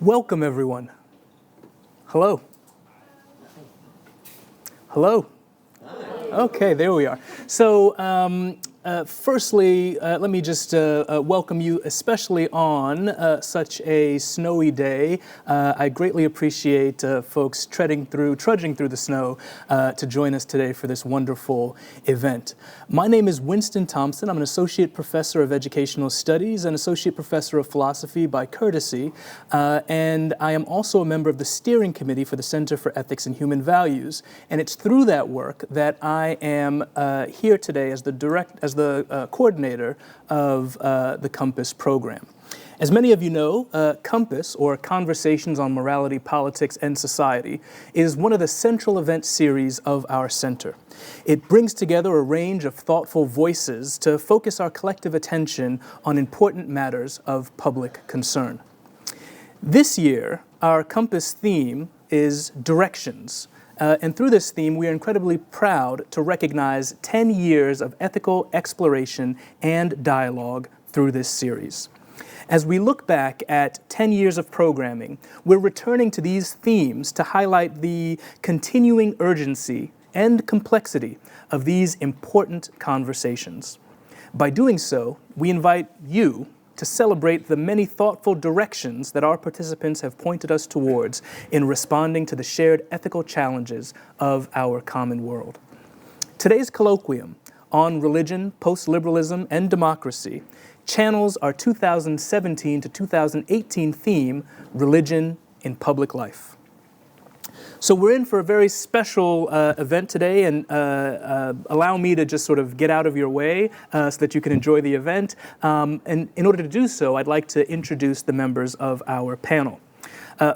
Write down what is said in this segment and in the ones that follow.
Welcome, everyone. Hello. Hello. Okay, there we are. So, firstly, let me just welcome you, especially on such a snowy day. I greatly appreciate folks trudging through the snow to join us today for this wonderful event. My name is Winston Thompson. I'm an associate professor of educational studies and associate professor of philosophy by courtesy, and I am also a member of the steering committee for the Center for Ethics and Human Values. And it's through that work that I am here today as the coordinator of the COMPAS program. As many of you know, COMPAS, or Conversations on Morality, Politics, and Society, is one of the central event series of our center. It brings together a range of thoughtful voices to focus our collective attention on important matters of public concern. This year, our COMPAS theme is Directions. And through this theme, we are incredibly proud to recognize 10 years of ethical exploration and dialogue through this series. As we look back at 10 years of programming, we're returning to these themes to highlight the continuing urgency and complexity of these important conversations. By doing so, we invite you to celebrate the many thoughtful directions that our participants have pointed us towards in responding to the shared ethical challenges of our common world. Today's colloquium on religion, post-liberalism, and democracy channels our 2017 to 2018 theme, Religion in Public Life. So we're in for a very special event today, and allow me to just sort of get out of your way so that you can enjoy the event. And in order to do so, I'd like to introduce the members of our panel.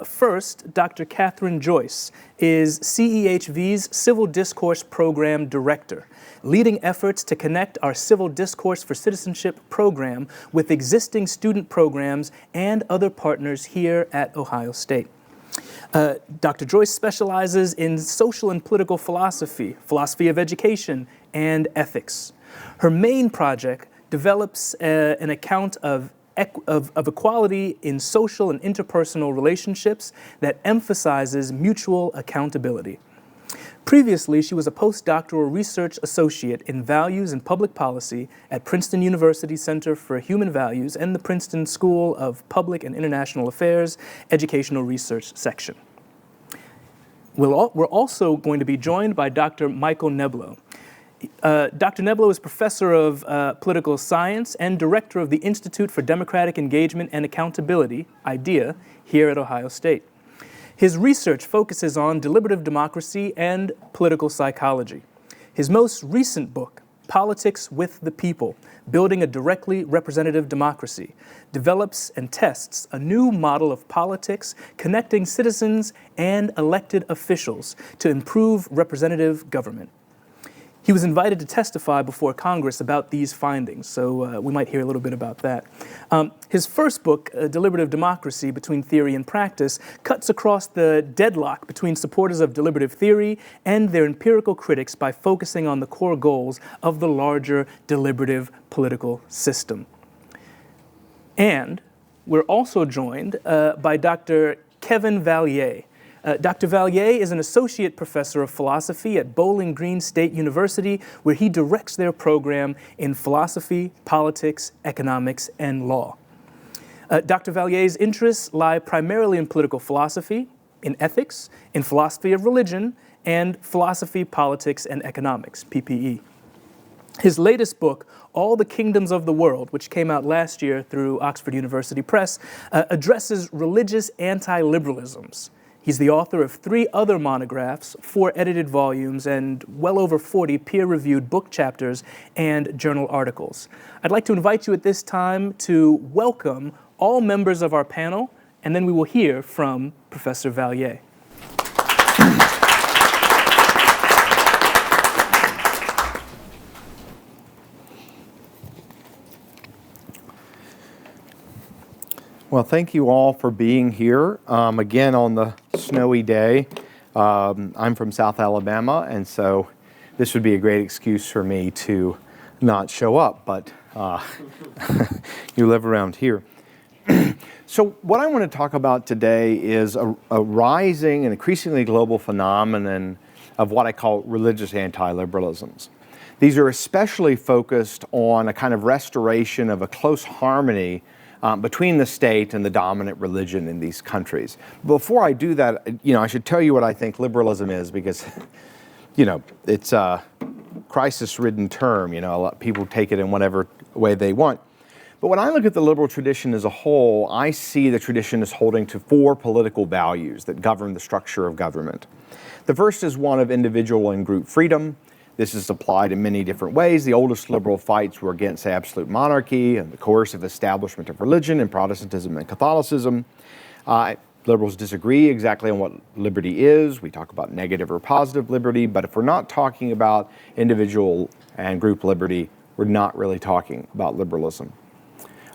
First, Dr. Kathryn Joyce is CEHV's Civil Discourse Program Director, leading efforts to connect our Civil Discourse for Citizenship program with existing student programs and other partners here at Ohio State. Dr. Joyce specializes in social and political philosophy, philosophy of education, and ethics. Her main project develops an account of equality in social and interpersonal relationships that emphasizes mutual accountability. Previously, she was a postdoctoral research associate in values and public policy at Princeton University Center for Human Values and the Princeton School of Public and International Affairs Educational Research Section. We're also going to be joined by Dr. Michael Neblo. Dr. Neblo is professor of political science and director of the Institute for Democratic Engagement and Accountability, IDEA, here at Ohio State. His research focuses on deliberative democracy and political psychology. His most recent book, Politics with the People, Building a Directly Representative Democracy, develops and tests a new model of politics connecting citizens and elected officials to improve representative government. He was invited to testify before Congress about these findings, so we might hear a little bit about that. His first book, Deliberative Democracy Between Theory and Practice, cuts across the deadlock between supporters of deliberative theory and their empirical critics by focusing on the core goals of the larger deliberative political system. And we're also joined by Dr. Kevin Vallier. Dr. Vallier is an associate professor of philosophy at Bowling Green State University, where he directs their program in philosophy, politics, economics, and law. Dr. Vallier's interests lie primarily in political philosophy, in ethics, in philosophy of religion, and philosophy, politics, and economics, PPE. His latest book, All the Kingdoms of the World, which came out last year through Oxford University Press, addresses religious anti-liberalisms. He's the author of 3 other monographs, 4 edited volumes, and well over 40 peer-reviewed book chapters and journal articles. I'd like to invite you at this time to welcome all members of our panel, and then we will hear from Professor Vallier. Well, thank you all for being here again on the snowy day. I'm from South Alabama, and so this would be a great excuse for me to not show up, but you live around here. So what I want to talk about today is a rising and increasingly global phenomenon of what I call religious anti-liberalisms. These are especially focused on a kind of restoration of a close harmony between the state and the dominant religion in these countries. Before I do that, I should tell you what I think liberalism is, because, it's a crisis-ridden term. A lot of people take it in whatever way they want. But when I look at the liberal tradition as a whole, I see the tradition as holding to 4 political values that govern the structure of government. The first is one of individual and group freedom. This is applied in many different ways. The oldest liberal fights were against absolute monarchy and the coercive establishment of religion in Protestantism and Catholicism. Liberals disagree exactly on what liberty is. We talk about negative or positive liberty, but if we're not talking about individual and group liberty, we're not really talking about liberalism.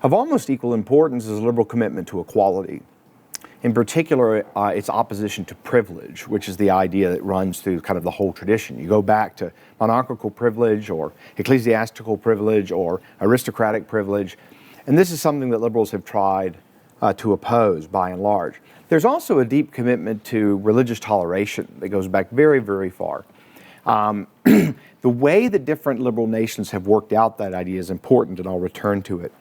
Of almost equal importance is liberal commitment to equality. In particular, its opposition to privilege, which is the idea that runs through kind of the whole tradition. You go back to monarchical privilege or ecclesiastical privilege or aristocratic privilege, and this is something that liberals have tried to oppose by and large. There's also a deep commitment to religious toleration that goes back very, very far. The way that different liberal nations have worked out that idea is important, and I'll return to it.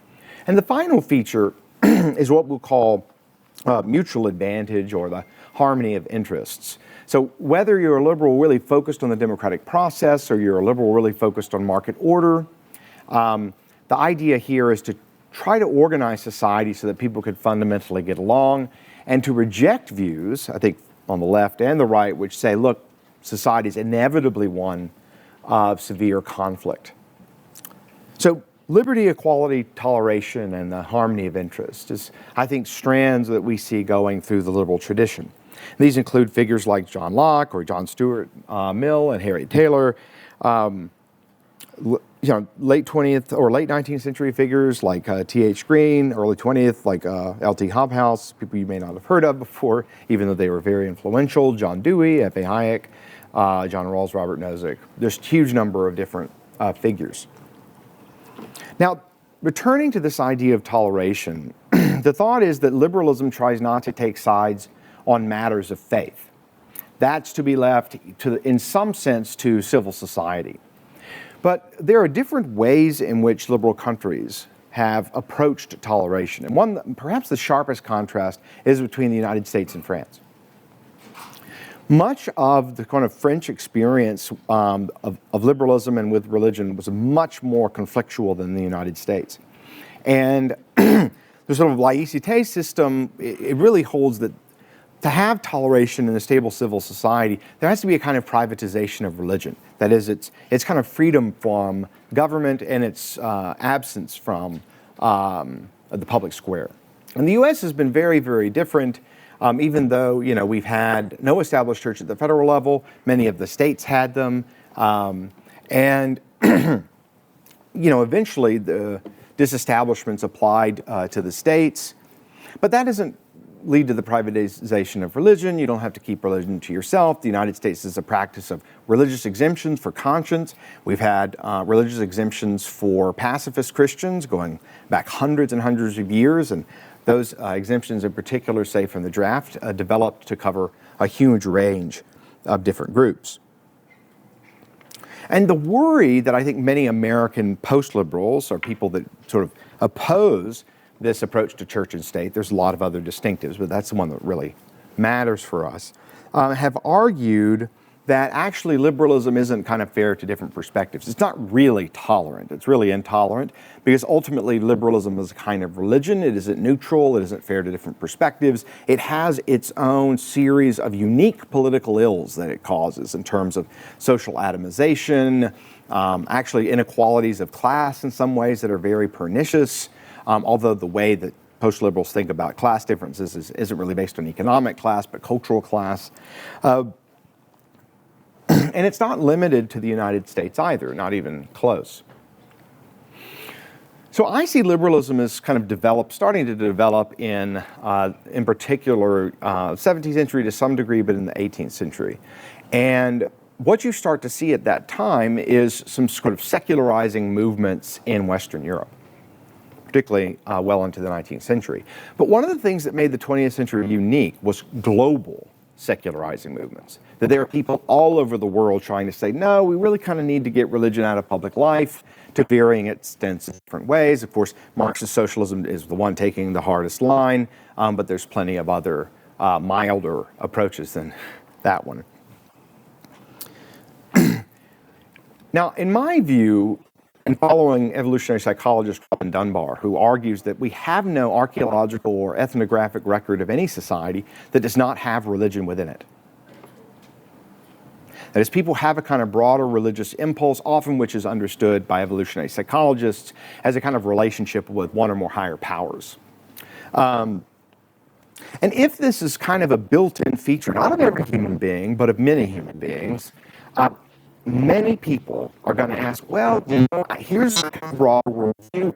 And the final feature is what we'll call mutual advantage, or the harmony of interests. So whether you're a liberal really focused on the democratic process or you're a liberal really focused on market order, the idea here is to try to organize society so that people could fundamentally get along, and to reject views, I think on the left and the right, which say, look, society is inevitably one of severe conflict. So liberty, equality, toleration, and the harmony of interest is, I think, strands that we see going through the liberal tradition. These include figures like John Locke or John Stuart Mill and Harry Taylor, late 20th or late 19th century figures like T.H. Green, early 20th like L.T. Hobhouse, people you may not have heard of before, even though they were very influential, John Dewey, F.A. Hayek, John Rawls, Robert Nozick. There's a huge number of different figures. Now, returning to this idea of toleration, the thought is that liberalism tries not to take sides on matters of faith. That's to be left, in some sense, to civil society. But there are different ways in which liberal countries have approached toleration. And one, perhaps the sharpest contrast, is between the United States and France. Much of the kind of French experience of liberalism and with religion was much more conflictual than the United States. And the sort of laïcité system, it really holds that to have toleration in a stable civil society, there has to be a kind of privatization of religion. That is, it's kind of freedom from government and its absence from the public square. And the U.S. has been very, very different. Even though, we've had no established church at the federal level, many of the states had them. And eventually the disestablishments applied to the states. But that doesn't lead to the privatization of religion. You don't have to keep religion to yourself. The United States is a practice of religious exemptions for conscience. We've had religious exemptions for pacifist Christians going back hundreds and hundreds of years, and those exemptions in particular, say from the draft, developed to cover a huge range of different groups. And the worry that I think many American post-liberals, or people that sort of oppose this approach to church and state, there's a lot of other distinctives, but that's the one that really matters for us, have argued that actually liberalism isn't kind of fair to different perspectives. It's not really tolerant. It's really intolerant, because ultimately liberalism is a kind of religion. It isn't neutral. It isn't fair to different perspectives. It has its own series of unique political ills that it causes in terms of social atomization, actually inequalities of class in some ways that are very pernicious, although the way that post-liberals think about class differences isn't really based on economic class, but cultural class. And it's not limited to the United States either, not even close. So I see liberalism as kind of starting to develop in particular, 17th century to some degree, but in the 18th century. And what you start to see at that time is some sort of secularizing movements in Western Europe. particularly well into the 19th century. But one of the things that made the 20th century unique was global secularizing movements. That there are people all over the world trying to say, no, we really kind of need to get religion out of public life to varying extents in different ways. Of course, Marxist socialism is the one taking the hardest line, but there's plenty of other milder approaches than that one. Now, in my view, and following evolutionary psychologist Robin Dunbar, who argues that we have no archaeological or ethnographic record of any society that does not have religion within it. That is, people have a kind of broader religious impulse, often which is understood by evolutionary psychologists as a kind of relationship with one or more higher powers. And if this is kind of a built-in feature, not of every human being, but of many human beings, many people are going to ask, well, here's a broad worldview.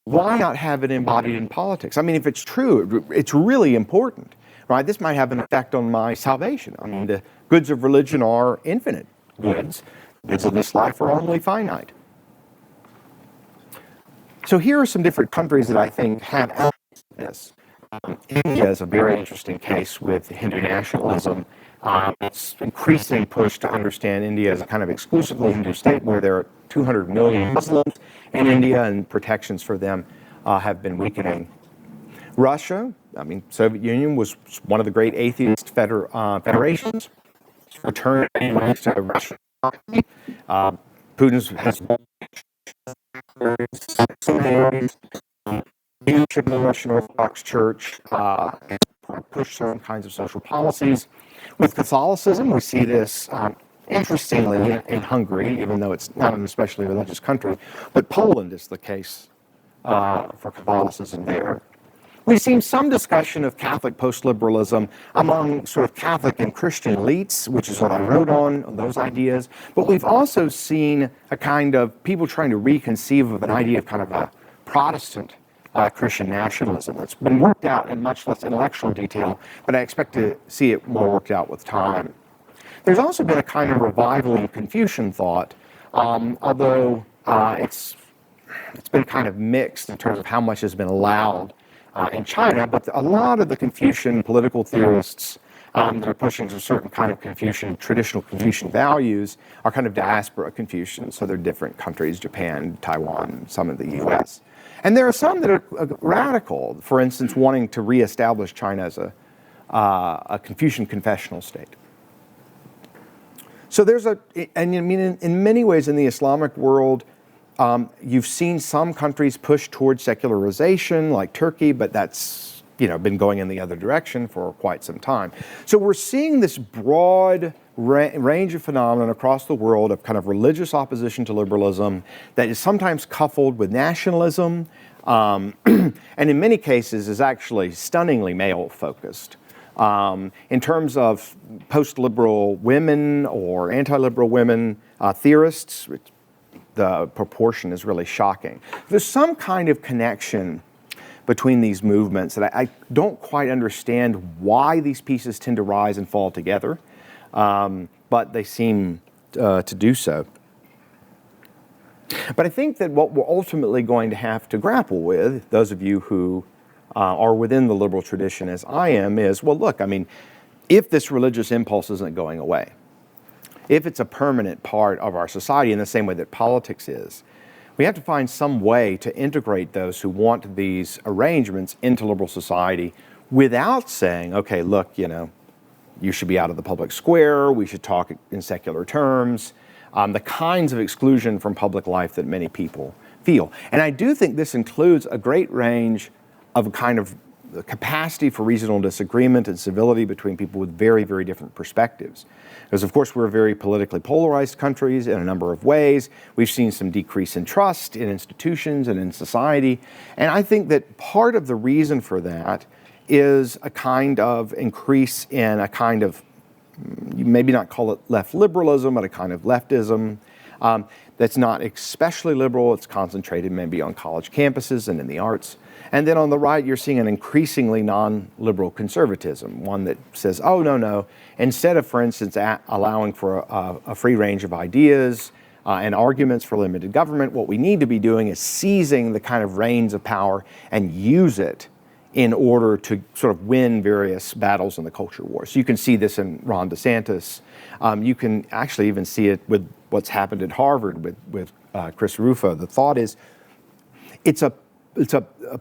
Why not have it embodied in politics? I mean, if it's true, it's really important, right? This might have an effect on my salvation. I mean, the goods of religion are infinite goods. Goods of this life are only finite. So here are some different countries that I think have elements of this. India is a very interesting case with Hindu nationalism. It's increasing push to understand India as a kind of exclusively Hindu state where there are 200 million Muslims in India and protections for them have been weakening. Russia, I mean, Soviet Union was one of the great atheist federations. Returned to Russia. Putin has leadership of the Russian Orthodox Church push certain kinds of social policies. With Catholicism, we see this, interestingly, in Hungary, even though it's not an especially religious country, but Poland is the case for Catholicism there. We've seen some discussion of Catholic post-liberalism among sort of Catholic and Christian elites, which is what I wrote on those ideas. But we've also seen a kind of people trying to reconceive of an idea of kind of a Protestant Christian nationalism. It's been worked out in much less intellectual detail, but I expect to see it more worked out with time. There's also been a kind of revival in Confucian thought, although it's been kind of mixed in terms of how much has been allowed in China, but a lot of the Confucian political theorists that are pushing a certain kind of Confucian, traditional Confucian values are kind of diaspora Confucians, so they're different countries, Japan, Taiwan, some of the US. And there are some that are radical, for instance, wanting to reestablish China as a Confucian confessional state. So there's and I mean, in many ways in the Islamic world, you've seen some countries push towards secularization, like Turkey, but that's been going in the other direction for quite some time. So we're seeing this broad range of phenomenon across the world of kind of religious opposition to liberalism that is sometimes coupled with nationalism, and in many cases is actually stunningly male-focused. In terms of post-liberal women or anti-liberal women theorists, the proportion is really shocking. There's some kind of connection between these movements that I don't quite understand why these pieces tend to rise and fall together, but they seem to do so. But I think that what we're ultimately going to have to grapple with, those of you who are within the liberal tradition as I am, is, well, look, I mean, if this religious impulse isn't going away, if it's a permanent part of our society in the same way that politics is, we have to find some way to integrate those who want these arrangements into liberal society without saying, okay, look, you should be out of the public square, we should talk in secular terms, the kinds of exclusion from public life that many people feel. And I do think this includes a great range of a kind of capacity for reasonable disagreement and civility between people with very, very different perspectives. Because, of course, we're very politically polarized countries in a number of ways. We've seen some decrease in trust in institutions and in society. And I think that part of the reason for that is a kind of increase in a kind of, you maybe not call it left liberalism, but a kind of leftism that's not especially liberal. It's concentrated maybe on college campuses and in the arts. And then on the right, you're seeing an increasingly non-liberal conservatism, one that says, oh, no, instead of, for instance, allowing for a free range of ideas, and arguments for limited government. What we need to be doing is seizing the kind of reins of power and use it in order to sort of win various battles in the culture war. So you can see this in Ron DeSantis. You can actually even see it with what's happened at Harvard with Chris Rufo. The thought is, it's a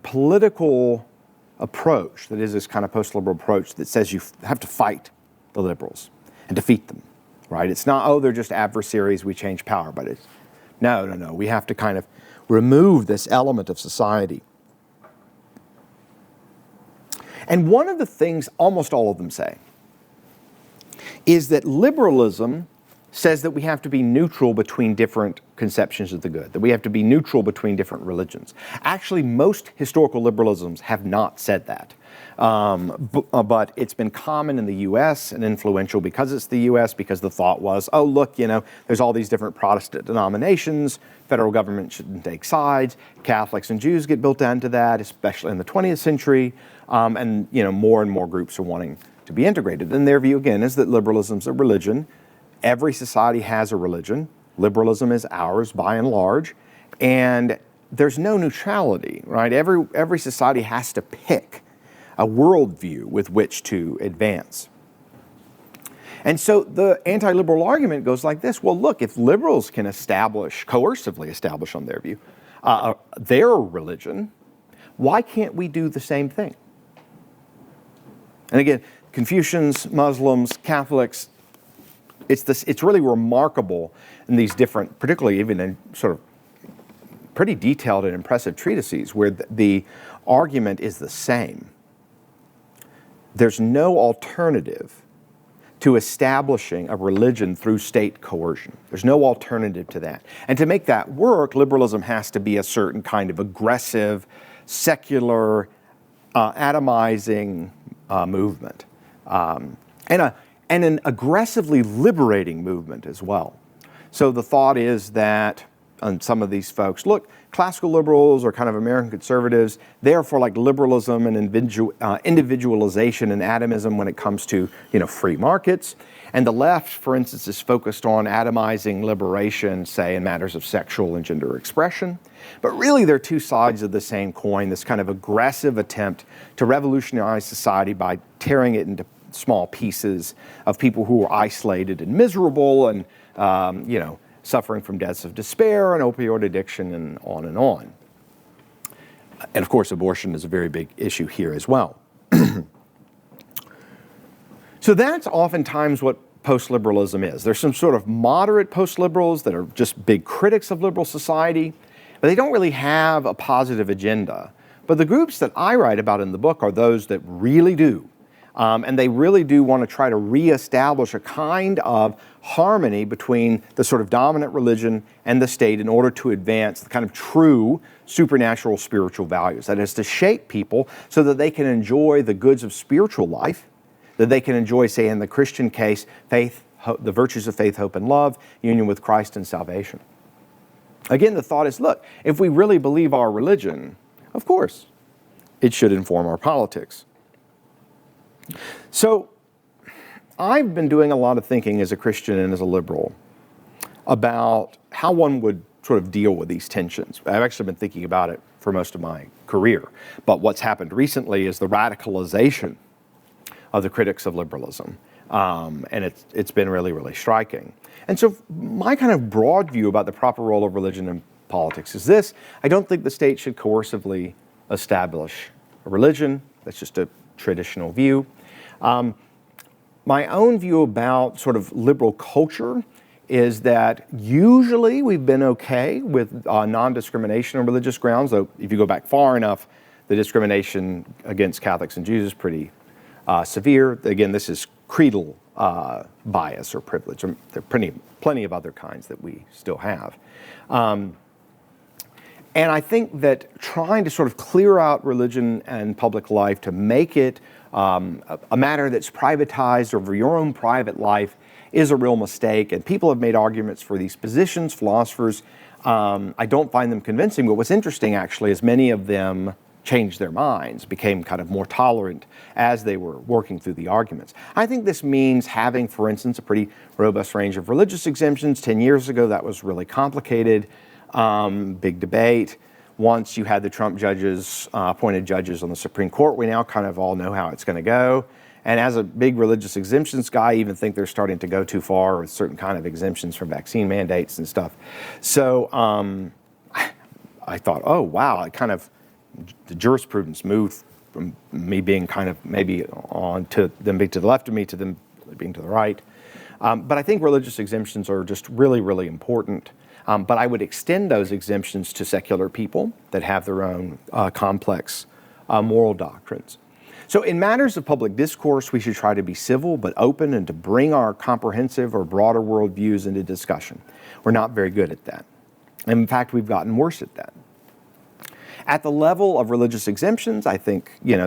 political approach that is this kind of post-liberal approach that says you have to fight the liberals and defeat them, right? It's not, oh, they're just adversaries, we change power, but it's, no, we have to kind of remove this element of society. And one of the things almost all of them say is that liberalism says that we have to be neutral between different conceptions of the good, that we have to be neutral between different religions. Actually, most historical liberalisms have not said that. But it's been common in the U.S. and influential because it's the U.S., because the thought was, oh, look, there's all these different Protestant denominations, federal government shouldn't take sides, Catholics and Jews get built into that, especially in the 20th century, and more and more groups are wanting to be integrated. And their view, again, is that liberalism's a religion. Every society has a religion. Liberalism is ours by and large. And there's no neutrality, right? Every society has to pick a worldview with which to advance. And so the anti-liberal argument goes like this. Well, look, if liberals can coercively establish on their view, their religion, why can't we do the same thing? And again, Confucians, Muslims, Catholics, it's really remarkable in these different, particularly even in sort of pretty detailed and impressive treatises where the argument is the same. There's no alternative to establishing a religion through state coercion. There's no alternative to that. And to make that work, liberalism has to be a certain kind of aggressive, secular, atomizing movement. And an aggressively liberating movement as well. So the thought is that, and some of these folks, look, classical liberals or kind of American conservatives, they're for like liberalism and individualization and atomism when it comes to free markets. And the left, for instance, is focused on atomizing liberation, say, in matters of sexual and gender expression. But really, they're two sides of the same coin, this kind of aggressive attempt to revolutionize society by tearing it into small pieces of people who are isolated and miserable and, suffering from deaths of despair and opioid addiction and on and on. And of course, abortion is a very big issue here as well. So that's oftentimes what post-liberalism is. There's some sort of moderate post-liberals that are just big critics of liberal society, but they don't really have a positive agenda. But the groups that I write about in the book are those that really do. And they really do want to try to reestablish a kind of harmony between the sort of dominant religion and the state in order to advance the kind of true supernatural spiritual values. That is to shape people so that they can enjoy the goods of spiritual life, that they can enjoy, say in the Christian case, faith, hope, the virtues of faith, hope, and love, union with Christ and salvation. Again, the thought is, look, if we really believe our religion, of course, it should inform our politics. So I've been doing a lot of thinking as a Christian and as a liberal about how one would sort of deal with these tensions. I've actually been thinking about it for most of my career. But what's happened recently is the radicalization of the critics of liberalism. And it's been really, really striking. And so my kind of broad view about the proper role of religion in politics is this. I don't think the state should coercively establish a religion. That's just a traditional view. My own view about sort of liberal culture is that usually we've been okay with non-discrimination on religious grounds, though if you go back far enough, the discrimination against Catholics and Jews is pretty severe. Again, this is creedal bias or privilege. There are plenty of other kinds that we still have. And I think that trying to sort of clear out religion and public life to make it a matter that's privatized over your own private life is a real mistake. And people have made arguments for these positions, philosophers. I don't find them convincing, but what's interesting actually is many of them changed their minds, became kind of more tolerant as they were working through the arguments. I think this means having, for instance, a pretty robust range of religious exemptions. 10 years ago, that was really complicated, big debate. Once you had the Trump judges, appointed judges on the Supreme Court, we now kind of all know how it's going to go. And as a big religious exemptions guy, I even think they're starting to go too far with certain kind of exemptions for vaccine mandates and stuff. So I thought, oh, wow, the jurisprudence moved from me being kind of maybe on to them being to the left of me to them being to the right. But I think religious exemptions are just really, really important. But I would extend those exemptions to secular people that have their own complex moral doctrines. So in matters of public discourse, we should try to be civil but open and to bring our comprehensive or broader worldviews into discussion. We're not very good at that. And in fact, we've gotten worse at that. At the level of religious exemptions, I think, you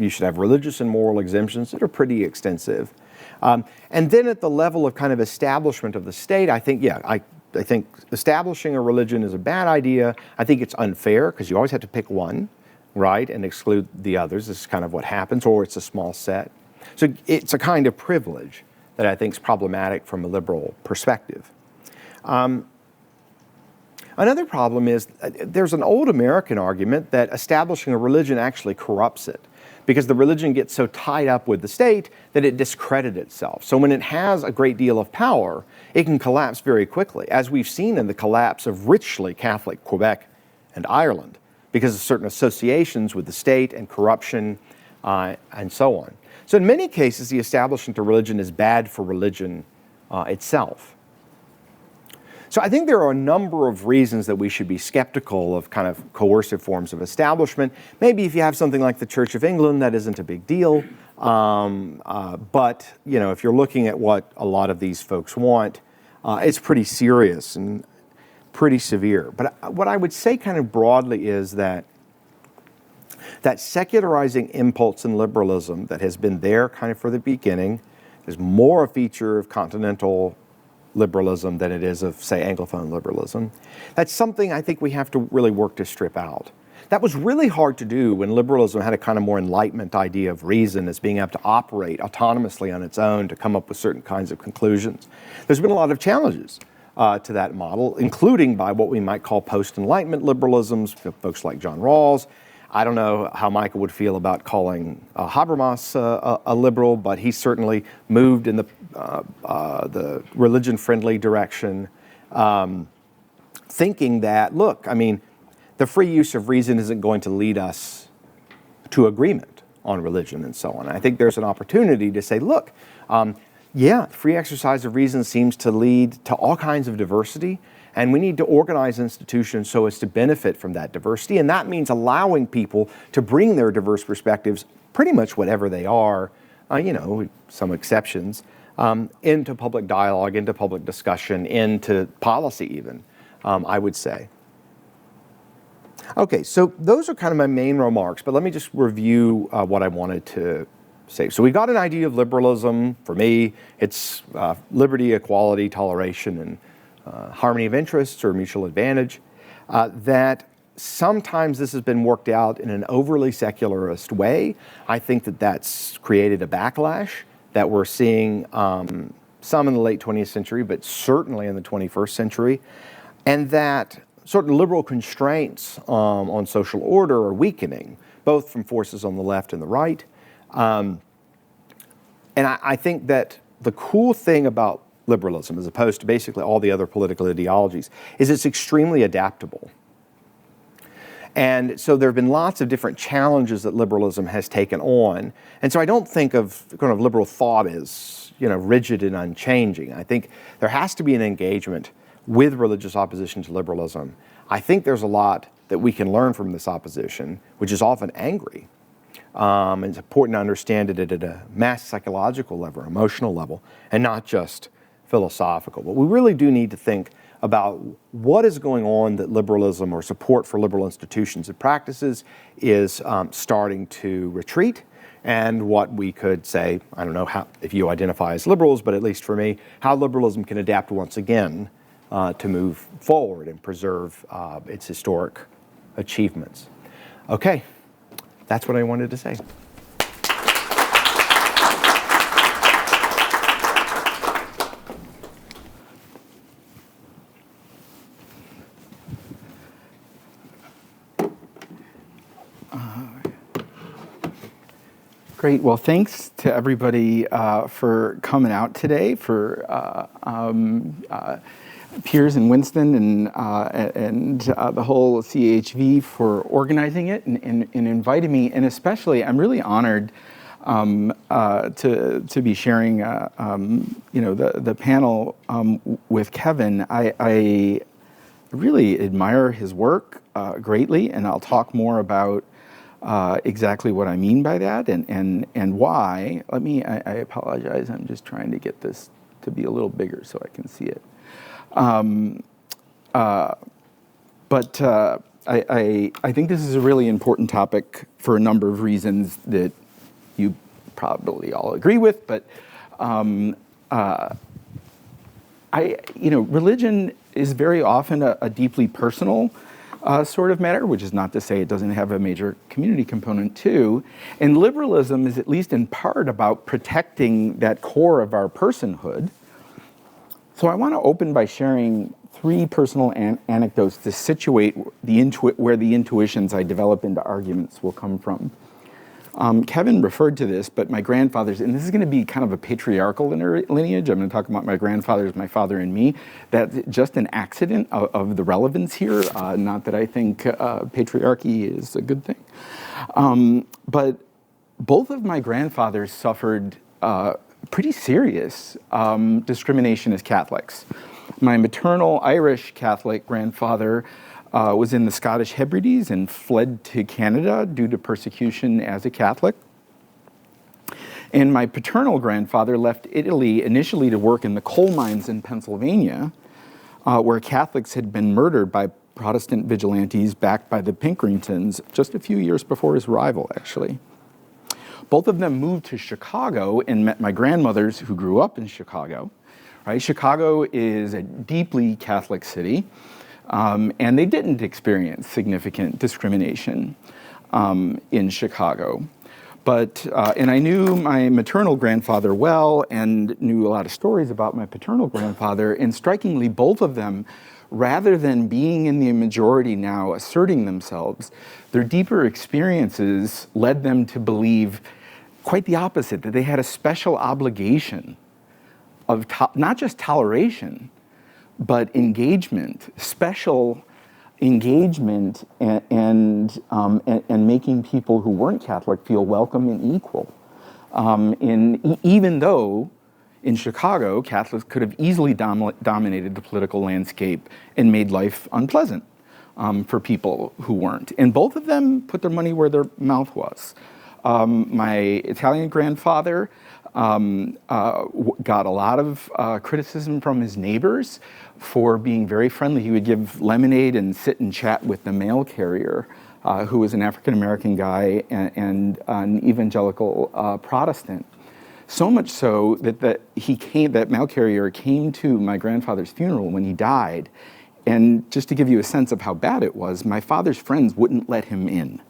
should have religious and moral exemptions that are pretty extensive. And then at the level of kind of establishment of the state, I think, I think establishing a religion is a bad idea. I think it's unfair because you always have to pick one, right, and exclude the others. This is kind of what happens, or it's a small set. So it's a kind of privilege that I think is problematic from a liberal perspective. Another problem is there's an old American argument that establishing a religion actually corrupts it because the religion gets so tied up with the state that it discredits itself. So when it has a great deal of power, it can collapse very quickly, as we've seen in the collapse of richly Catholic Quebec and Ireland because of certain associations with the state and corruption and so on. So in many cases, the establishment of religion is bad for religion itself. So I think there are a number of reasons that we should be skeptical of kind of coercive forms of establishment. Maybe if you have something like the Church of England, that isn't a big deal. But if you're looking at what a lot of these folks want, it's pretty serious and pretty severe. But what I would say kind of broadly is that secularizing impulse in liberalism that has been there kind of for the beginning is more a feature of continental liberalism than it is of, say, Anglophone liberalism. That's something I think we have to really work to strip out. That was really hard to do when liberalism had a kind of more Enlightenment idea of reason as being able to operate autonomously on its own to come up with certain kinds of conclusions. There's been a lot of challenges to that model, including by what we might call post-Enlightenment liberalisms, folks like John Rawls. I don't know how Michael would feel about calling Habermas a liberal, but he certainly moved in the religion-friendly direction, thinking that, look, I mean, the free use of reason isn't going to lead us to agreement on religion and so on. I think there's an opportunity to say, look, free exercise of reason seems to lead to all kinds of diversity, and we need to organize institutions so as to benefit from that diversity. And that means allowing people to bring their diverse perspectives, pretty much whatever they are, some exceptions, into public dialogue, into public discussion, into policy even, I would say. Okay, so those are kind of my main remarks, but let me just review what I wanted to say. So we got an idea of liberalism. For me, it's liberty, equality, toleration, and harmony of interests or mutual advantage, that sometimes this has been worked out in an overly secularist way. I think that that's created a backlash that we're seeing some in the late 20th century, but certainly in the 21st century, and that certain liberal constraints on social order are weakening, both from forces on the left and the right. And I think that the cool thing about liberalism, as opposed to basically all the other political ideologies, is it's extremely adaptable. And so there have been lots of different challenges that liberalism has taken on. And so I don't think of kind of liberal thought as, rigid and unchanging. I think there has to be an engagement with religious opposition to liberalism. I think there's a lot that we can learn from this opposition, which is often angry. And it's important to understand it at a mass psychological level, emotional level, and not just philosophical. But we really do need to think about what is going on that liberalism or support for liberal institutions and practices is starting to retreat, and what we could say, I don't know how, if you identify as liberals, but at least for me, how liberalism can adapt once again to move forward and preserve its historic achievements. Okay, that's what I wanted to say. Great. Well, thanks to everybody for coming out today, for Piers and Winston and the whole CEHV for organizing it and inviting me. And especially, I'm really honored to be sharing, the panel with Kevin. I really admire his work greatly, and I'll talk more about exactly what I mean by that and why. I apologize, I'm just trying to get this to be a little bigger so I can see it. But I think this is a really important topic for a number of reasons that you probably all agree with, but religion is very often a deeply personal sort of matter, which is not to say it doesn't have a major community component too. And liberalism is at least in part about protecting that core of our personhood. So I want to open by sharing 3 personal anecdotes to situate where the intuitions I develop into arguments will come from. Kevin referred to this, but my grandfather's, and this is going to be kind of a patriarchal lineage. I'm going to talk about my grandfathers, my father, and me. That's just an accident of the relevance here. Not that I think patriarchy is a good thing. But both of my grandfathers suffered pretty serious discrimination as Catholics. My maternal Irish Catholic grandfather was in the Scottish Hebrides and fled to Canada due to persecution as a Catholic. And my paternal grandfather left Italy initially to work in the coal mines in Pennsylvania, where Catholics had been murdered by Protestant vigilantes backed by the Pinkertons just a few years before his arrival, actually. Both of them moved to Chicago and met my grandmothers who grew up in Chicago. Right? Chicago is a deeply Catholic city. And they didn't experience significant discrimination in Chicago. And I knew my maternal grandfather well and knew a lot of stories about my paternal grandfather. And strikingly, both of them, rather than being in the majority now asserting themselves, their deeper experiences led them to believe quite the opposite, that they had a special obligation of not just toleration, but engagement, special engagement, and making people who weren't Catholic feel welcome and equal. Even though in Chicago, Catholics could have easily dominated the political landscape and made life unpleasant for people who weren't. And both of them put their money where their mouth was. My Italian grandfather got a lot of criticism from his neighbors for being very friendly. He would give lemonade and sit and chat with the mail carrier, who was an African-American guy and an evangelical Protestant. So much so that that mail carrier came to my grandfather's funeral when he died. And just to give you a sense of how bad it was, my father's friends wouldn't let him in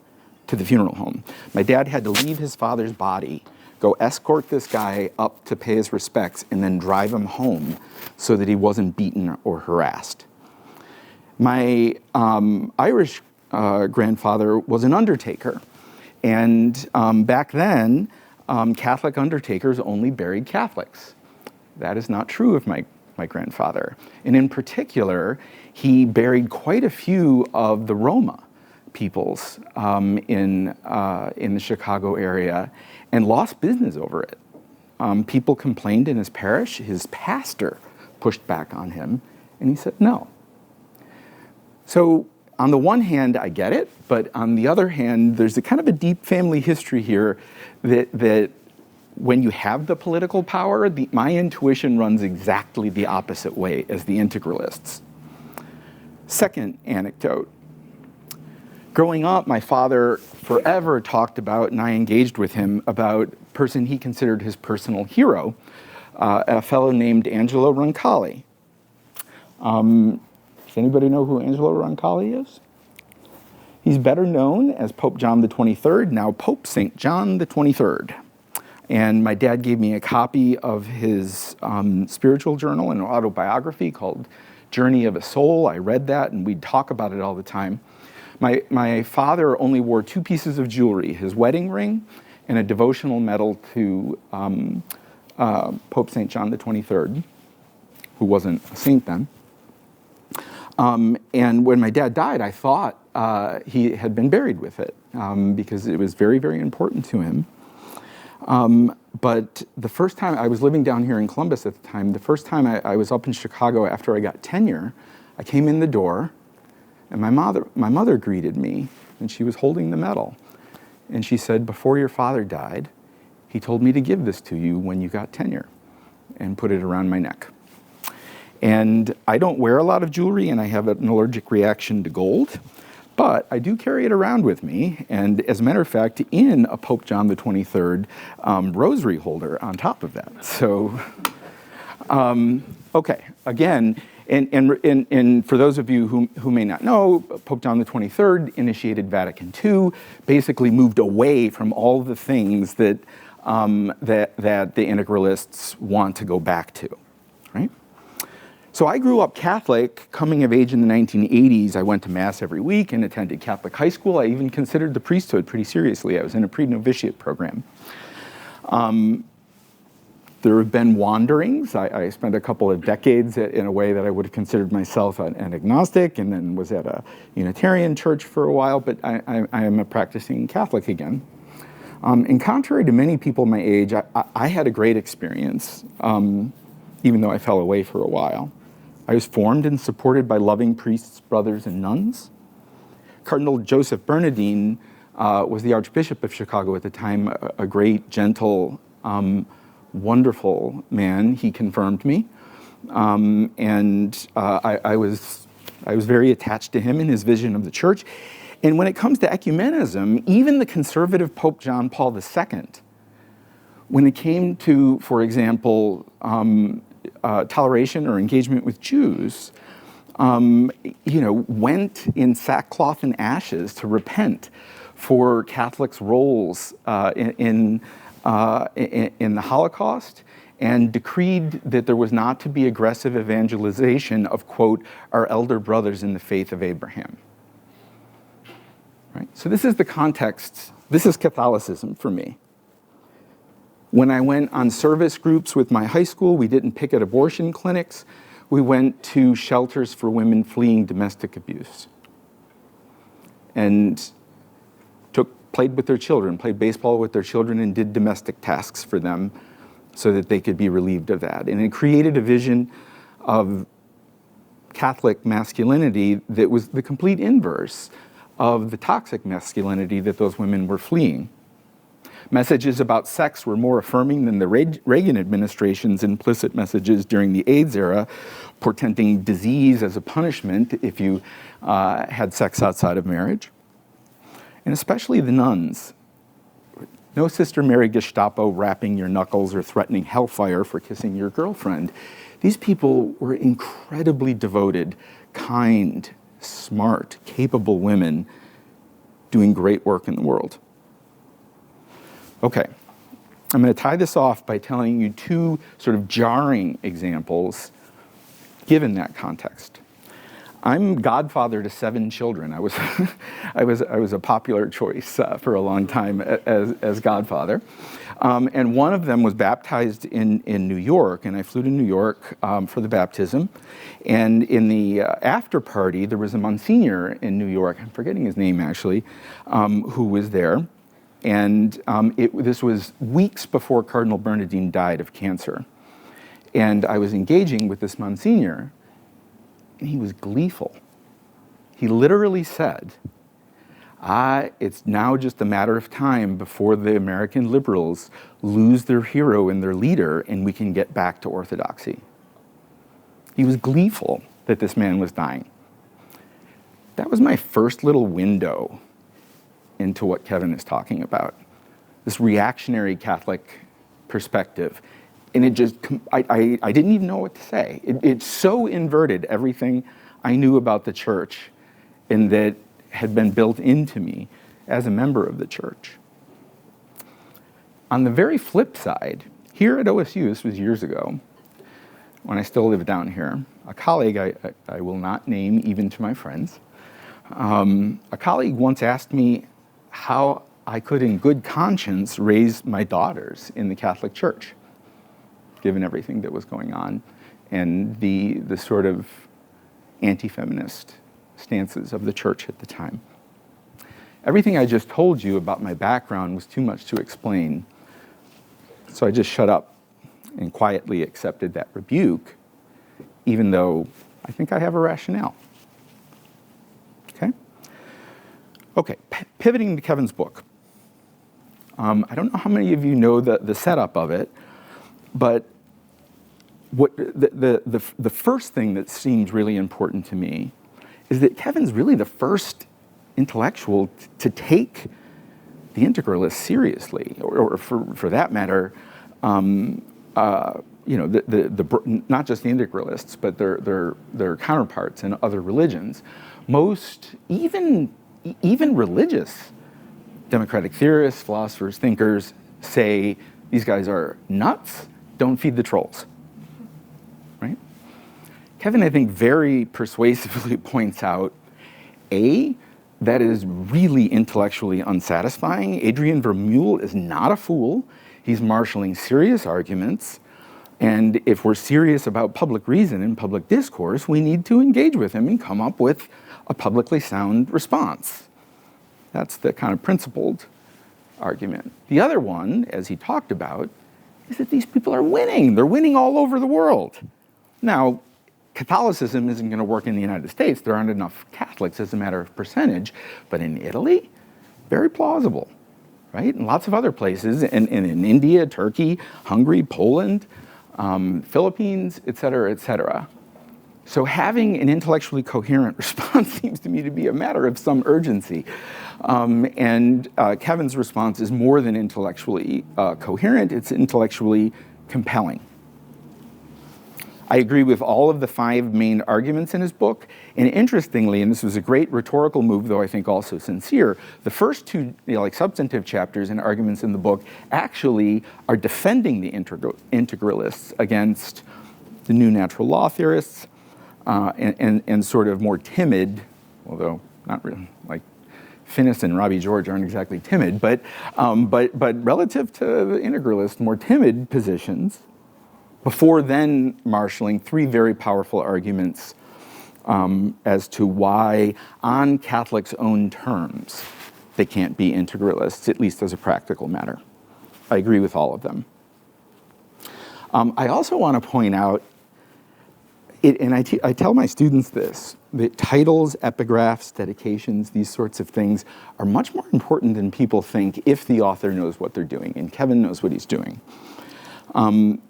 to the funeral home. My dad had to leave his father's body, go escort this guy up to pay his respects, and then drive him home so that he wasn't beaten or harassed. My Irish grandfather was an undertaker. And back then, Catholic undertakers only buried Catholics. That is not true of my grandfather. And in particular, he buried quite a few of the Roma peoples in the Chicago area and lost business over it. People complained in his parish. His pastor pushed back on him, and he said no. So on the one hand, I get it, but on the other hand, there's a kind of a deep family history here that when you have the political power, my intuition runs exactly the opposite way as the integralists. Second anecdote. Growing up, my father forever talked about, and I engaged with him, about a person he considered his personal hero, a fellow named Angelo Roncalli. Does anybody know who Angelo Roncalli is? He's better known as Pope John the 23rd, now Pope St. John the 23rd. And my dad gave me a copy of his spiritual journal and autobiography called Journey of a Soul. I read that, and we'd talk about it all the time. My father only wore 2 pieces of jewelry, his wedding ring and a devotional medal to Pope St. John the 23rd, who wasn't a saint then. And when my dad died, I thought he had been buried with it because it was very, very important to him. But the first time, I was living down here in Columbus at the time, the first time I was up in Chicago after I got tenure, I came in the door, and my mother greeted me, and she was holding the medal. And she said, before your father died, he told me to give this to you when you got tenure, and put it around my neck. And I don't wear a lot of jewelry, and I have an allergic reaction to gold, but I do carry it around with me, and as a matter of fact, in a Pope John the 23rd rosary holder on top of that. So, okay, again, and for those of you who may not know, Pope John the 23rd initiated Vatican II, basically moved away from all the things that the integralists want to go back to, right? So I grew up Catholic. Coming of age in the 1980s, I went to Mass every week and attended Catholic high school. I even considered the priesthood pretty seriously. I was in a pre-novitiate program. There have been wanderings. I spent a couple of decades in a way that I would have considered myself an agnostic, and then was at a Unitarian church for a while, but I am a practicing Catholic again. And contrary to many people my age, I had a great experience, even though I fell away for a while. I was formed and supported by loving priests, brothers, and nuns. Cardinal Joseph Bernardin was the Archbishop of Chicago at the time, a great, gentle, wonderful man. He confirmed me. And I was very attached to him and his vision of the church. And when it comes to ecumenism, even the conservative Pope John Paul II, when it came to, for example, toleration or engagement with Jews, went in sackcloth and ashes to repent for Catholics' roles in the Holocaust, and decreed that there was not to be aggressive evangelization of, quote, our elder brothers in the faith of Abraham. Right? So this is the context. This is Catholicism for me. When I went on service groups with my high school, we didn't picket abortion clinics. We went to shelters for women fleeing domestic abuse. And played with their children, played baseball with their children, and did domestic tasks for them so that they could be relieved of that. And it created a vision of Catholic masculinity that was the complete inverse of the toxic masculinity that those women were fleeing. Messages about sex were more affirming than the Reagan administration's implicit messages during the AIDS era, portending disease as a punishment if you had sex outside of marriage. And especially the nuns. No Sister Mary Gestapo rapping your knuckles or threatening hellfire for kissing your girlfriend. These people were incredibly devoted, kind, smart, capable women doing great work in the world. Okay, I'm going to tie this off by telling you 2 sort of jarring examples given that context. I'm godfather to 7 children. I was a popular choice for a long time as godfather. And one of them was baptized in New York, and I flew to New York for the baptism. And in the after party, there was a Monsignor in New York, I'm forgetting his name actually, who was there. And this was weeks before Cardinal Bernardin died of cancer. And I was engaging with this Monsignor, and he was gleeful. He literally said, it's now just a matter of time before the American liberals lose their hero and their leader, and we can get back to orthodoxy. He was gleeful that this man was dying. That was my first little window into what Kevin is talking about, this reactionary Catholic perspective. And it just, I didn't even know what to say. It so inverted everything I knew about the church, in that had been built into me as a member of the church. On the very flip side, here at OSU, this was years ago, when I still lived down here, a colleague, I will not name even to my friends, a colleague once asked me how I could in good conscience raise my daughters in the Catholic Church, given everything that was going on and the sort of anti-feminist stances of the church at the time. Everything I just told you about my background was too much to explain, so I just shut up and quietly accepted that rebuke, even though I think I have a rationale. Okay, pivoting to Kevin's book. I don't know how many of you know the setup of it, but what the first thing that seems really important to me is that Kevin's really the first intellectual to take the integralists seriously, or for that matter, not just the integralists, but their counterparts in other religions. Most, even religious democratic theorists, philosophers, thinkers say these guys are nuts, don't feed the trolls, right? Kevin, I think, very persuasively points out, that is really intellectually unsatisfying. Adrian Vermeule is not a fool. He's marshaling serious arguments. And if we're serious about public reason and public discourse, we need to engage with him and come up with a publicly sound response. That's the kind of principled argument. The other one, as he talked about, is that these people are winning. They're winning all over the world. Now, Catholicism isn't going to work in the United States. There aren't enough Catholics as a matter of percentage. But in Italy, very plausible, right? And lots of other places, and in India, Turkey, Hungary, Poland, Philippines, et cetera, et cetera. So having an intellectually coherent response seems to me to be a matter of some urgency. And Kevin's response is more than intellectually coherent, it's intellectually compelling. I agree with all of the 5 main arguments in his book, and interestingly, and this was a great rhetorical move, though I think also sincere, the first 2 substantive chapters and arguments in the book actually are defending the integralists against the new natural law theorists, and sort of more timid, although not really, like Finnis and Robbie George aren't exactly timid, but relative to the integralists, more timid positions, before then marshaling 3 very powerful arguments as to why, on Catholics' own terms, they can't be integralists, at least as a practical matter. I agree with all of them. I also want to point out, and I tell my students this, that titles, epigraphs, dedications, these sorts of things are much more important than people think if the author knows what they're doing, and Kevin knows what he's doing.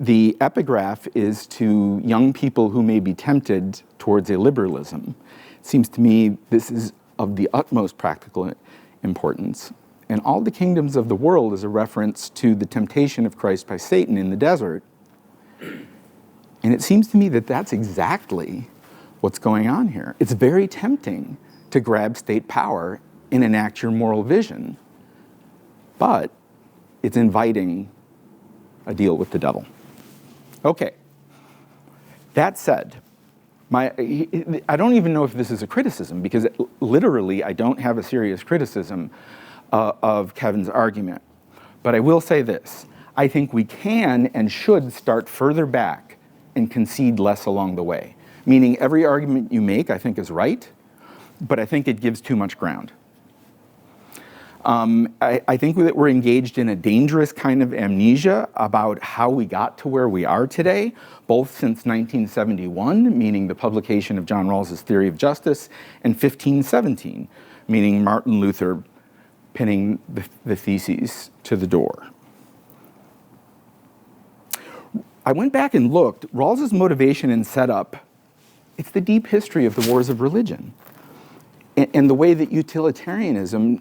The epigraph is to young people who may be tempted towards a liberalism. It seems to me this is of the utmost practical importance. And all the kingdoms of the world is a reference to the temptation of Christ by Satan in the desert. And it seems to me that that's exactly what's going on here. It's very tempting to grab state power and enact your moral vision, but it's inviting a deal with the devil. Okay. That said, I don't even know if this is a criticism, because literally I don't have a serious criticism of Kevin's argument. But I will say this. I think we can and should start further back and concede less along the way. Meaning every argument you make I think is right, but I think it gives too much ground. I think that we're engaged in a dangerous kind of amnesia about how we got to where we are today, both since 1971, meaning the publication of John Rawls's Theory of Justice, and 1517, meaning Martin Luther pinning the theses to the door. I went back and looked. Rawls's motivation and setup, it's the deep history of the wars of religion, and the way that utilitarianism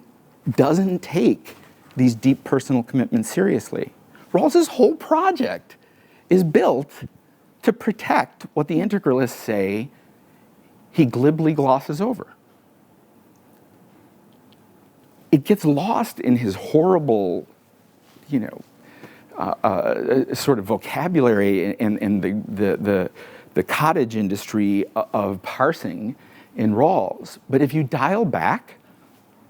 doesn't take these deep personal commitments seriously. Rawls's whole project is built to protect what the integralists say he glibly glosses over. it gets lost in his horrible, sort of vocabulary and the cottage industry of parsing in Rawls. But if you dial back,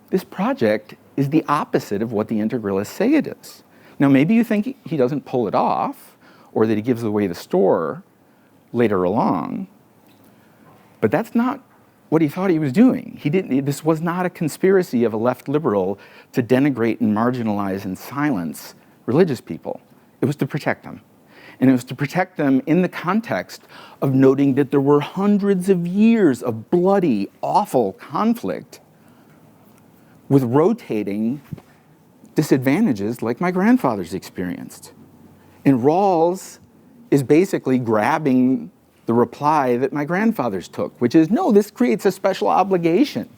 this project is the opposite of what the integralists say it is. Now, maybe you think he doesn't pull it off, or that he gives away the store later along, but that's not what he thought he was doing. This was not a conspiracy of a left liberal to denigrate and marginalize and silence religious people. It was to protect them. And it was to protect them in the context of noting that there were hundreds of years of bloody, awful conflict with rotating disadvantages like my grandfathers experienced. And Rawls is basically grabbing the reply that my grandfathers took, which is, no, this creates a special obligation,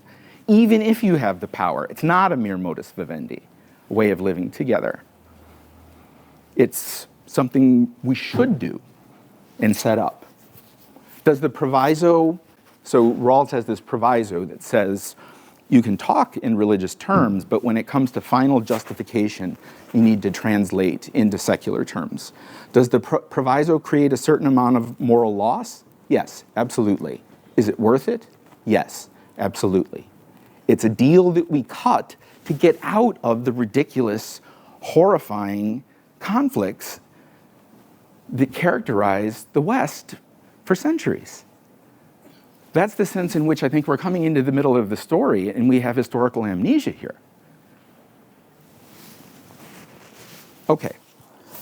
even if you have the power. It's not a mere modus vivendi, a way of living together. It's something we should do and set up. Does the proviso, so Rawls has this proviso that says you can talk in religious terms, but when it comes to final justification, you need to translate into secular terms. Does the proviso create a certain amount of moral loss? Yes, absolutely. Is it worth it? Yes, absolutely. It's a deal that we cut to get out of the ridiculous, horrifying conflicts that characterize the West for centuries. That's the sense in which I think we're coming into the middle of the story and we have historical amnesia here. Okay,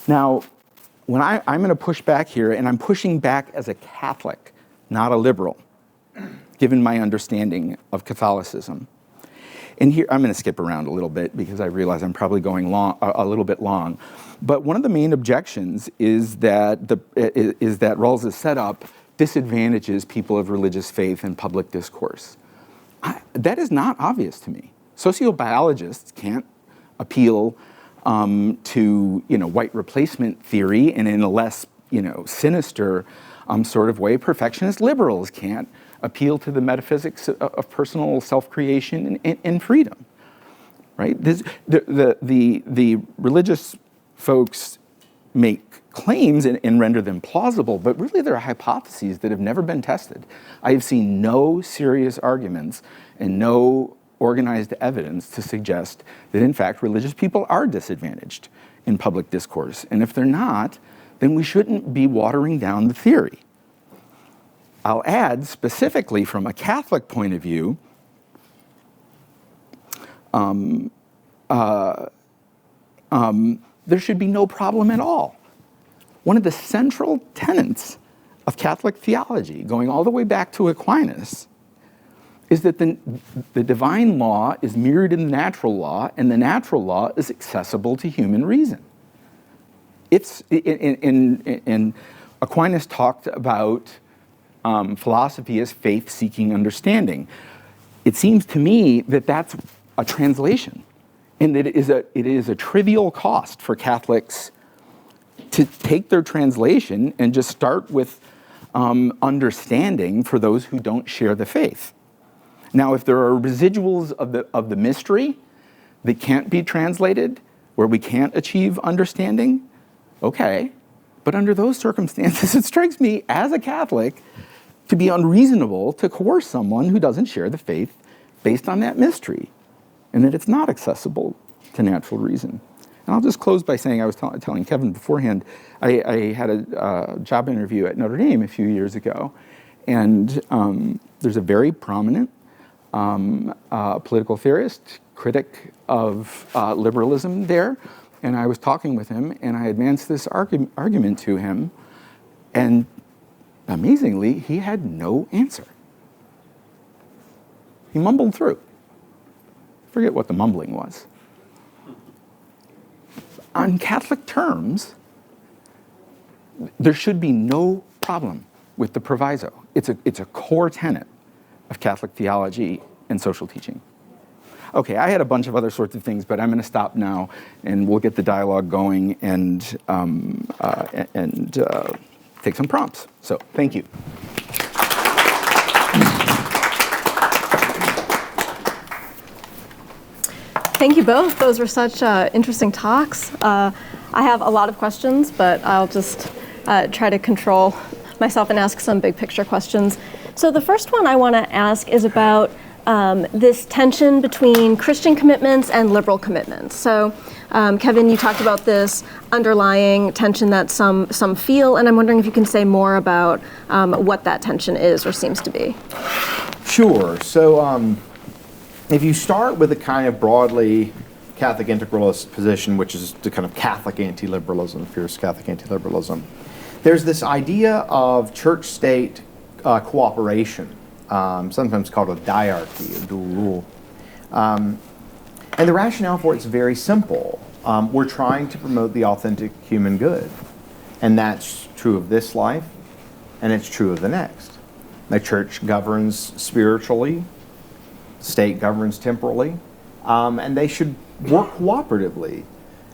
now, when I'm going to push back here, and I'm pushing back as a Catholic, not a liberal, given my understanding of Catholicism. And here, I'm going to skip around a little bit because I realize I'm probably going a little bit long. But one of the main objections is that Rawls' setup disadvantages people of religious faith in public discourse. That is not obvious to me. Sociobiologists can't appeal to white replacement theory, and in a less sinister sort of way, perfectionist liberals can't appeal to the metaphysics of personal self-creation and freedom. Right? The religious folks make claims and render them plausible, but really they're hypotheses that have never been tested. I have seen no serious arguments and no organized evidence to suggest that, in fact, religious people are disadvantaged in public discourse. And if they're not, then we shouldn't be watering down the theory. I'll add, specifically from a Catholic point of view, there should be no problem at all. One of the central tenets of Catholic theology, going all the way back to Aquinas, is that the divine law is mirrored in the natural law, and the natural law is accessible to human reason. It's in Aquinas talked about philosophy as faith-seeking understanding. It seems to me that that's a translation, and that it is a trivial cost for Catholics to take their translation and just start with understanding for those who don't share the faith. Now, if there are residuals of the mystery that can't be translated, where we can't achieve understanding, okay. But under those circumstances, it strikes me as a Catholic to be unreasonable to coerce someone who doesn't share the faith based on that mystery, and that it's not accessible to natural reason. And I'll just close by saying, I was telling Kevin beforehand, I had a job interview at Notre Dame a few years ago, and there's a very prominent political theorist, critic of liberalism there, and I was talking with him, and I advanced this argument to him, and amazingly, he had no answer. He mumbled through. Forget what the mumbling was. On Catholic terms, there should be no problem with the proviso. It's a core tenet of Catholic theology and social teaching. Okay, I had a bunch of other sorts of things, but I'm going to stop now, and we'll get the dialogue going and take some prompts. So, thank you. Thank you both. Those were such interesting talks. I have a lot of questions, but I'll just try to control myself and ask some big picture questions. So the first one I want to ask is about this tension between Christian commitments and liberal commitments. So Kevin, you talked about this underlying tension that some feel, and I'm wondering if you can say more about what that tension is or seems to be. Sure. So if you start with a kind of broadly Catholic integralist position, which is the kind of Catholic anti-liberalism, fierce Catholic anti-liberalism, there's this idea of church-state cooperation, sometimes called a diarchy, a dual rule. And the rationale for it is very simple. We're trying to promote the authentic human good. And that's true of this life, and it's true of the next. The church governs spiritually, state governs temporally, and they should work cooperatively.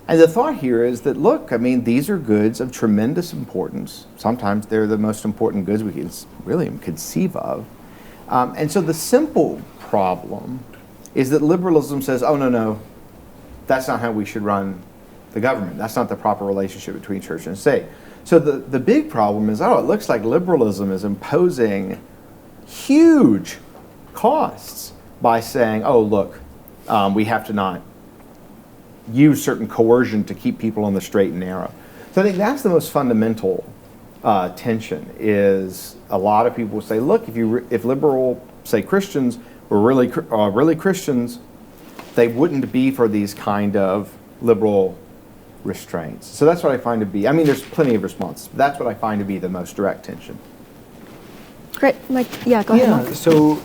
And the thought here is that, look, I mean, these are goods of tremendous importance. Sometimes they're the most important goods we can really conceive of. And so the simple problem is that liberalism says, oh, no, that's not how we should run the government. That's not the proper relationship between church and state. So the big problem is, it looks like liberalism is imposing huge costs by saying, oh, look, we have to not use certain coercion to keep people on the straight and narrow. So I think that's the most fundamental tension, is a lot of people say, look, if liberal, say, Christians were really Christians, they wouldn't be for these kind of liberal restraints. So that's what I find to be, there's plenty of responses, but that's what I find to be the most direct tension. Great. Mike, yeah, go ahead, Mike. So,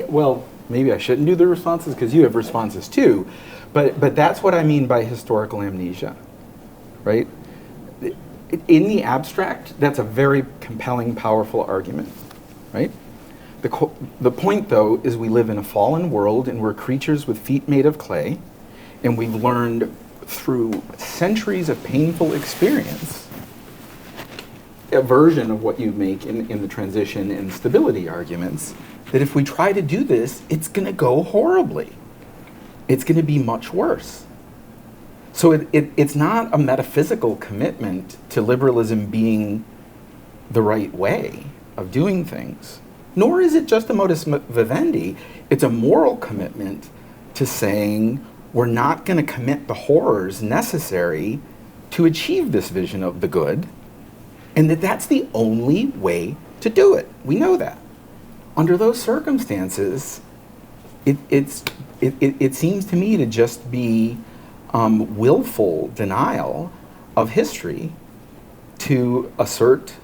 well, maybe I shouldn't do the responses because you have responses too, but that's what I mean by historical amnesia, right? In the abstract, that's a very compelling, powerful argument, right? The point, though, is we live in a fallen world and we're creatures with feet made of clay, and we've learned through centuries of painful experience a version of what you make in the transition and stability arguments, that if we try to do this, it's going to go horribly. It's going to be much worse. So it's not a metaphysical commitment to liberalism being the right way of doing things, nor is it just a modus vivendi. It's a moral commitment to saying we're not going to commit the horrors necessary to achieve this vision of the good, and that's the only way to do it. We know that. Under those circumstances, it seems to me to just be willful denial of history to assert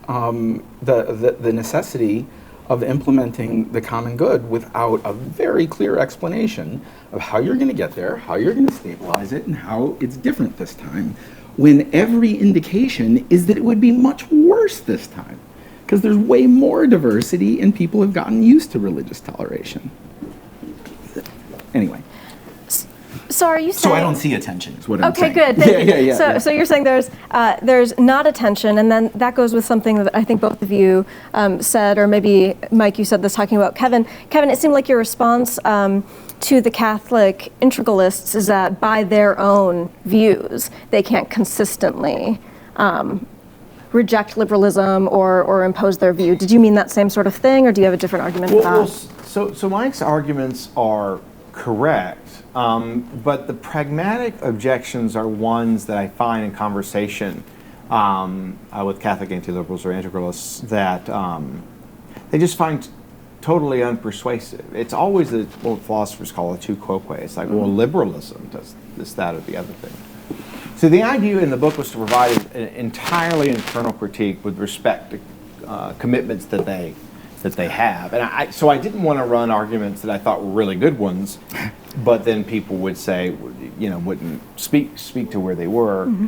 the necessity of implementing the common good without a very clear explanation of how you're going to get there, how you're going to stabilize it, and how it's different this time, when every indication is that it would be much worse this time, because there's way more diversity and people have gotten used to religious toleration. Anyway. So are you saying? So I don't see a tension, is what I'm saying. Okay, good. Thank you. Yeah. So you're saying there's not a tension, and then that goes with something that I think both of you said, or maybe Mike, you said this talking about Kevin. Kevin, it seemed like your response to the Catholic integralists is that by their own views, they can't consistently reject liberalism or impose their view. Did you mean that same sort of thing, or do you have a different argument for that? So Mike's arguments are correct. But the pragmatic objections are ones that I find in conversation with Catholic anti-liberals or integralists that they just find totally unpersuasive. It's always what philosophers call a tu quoque. It's like, well, liberalism does this, that, or the other thing. So the idea in the book was to provide an entirely internal critique with respect to commitments that they have. And so I didn't want to run arguments that I thought were really good ones, but then people would say, wouldn't speak to where they were. Mm-hmm.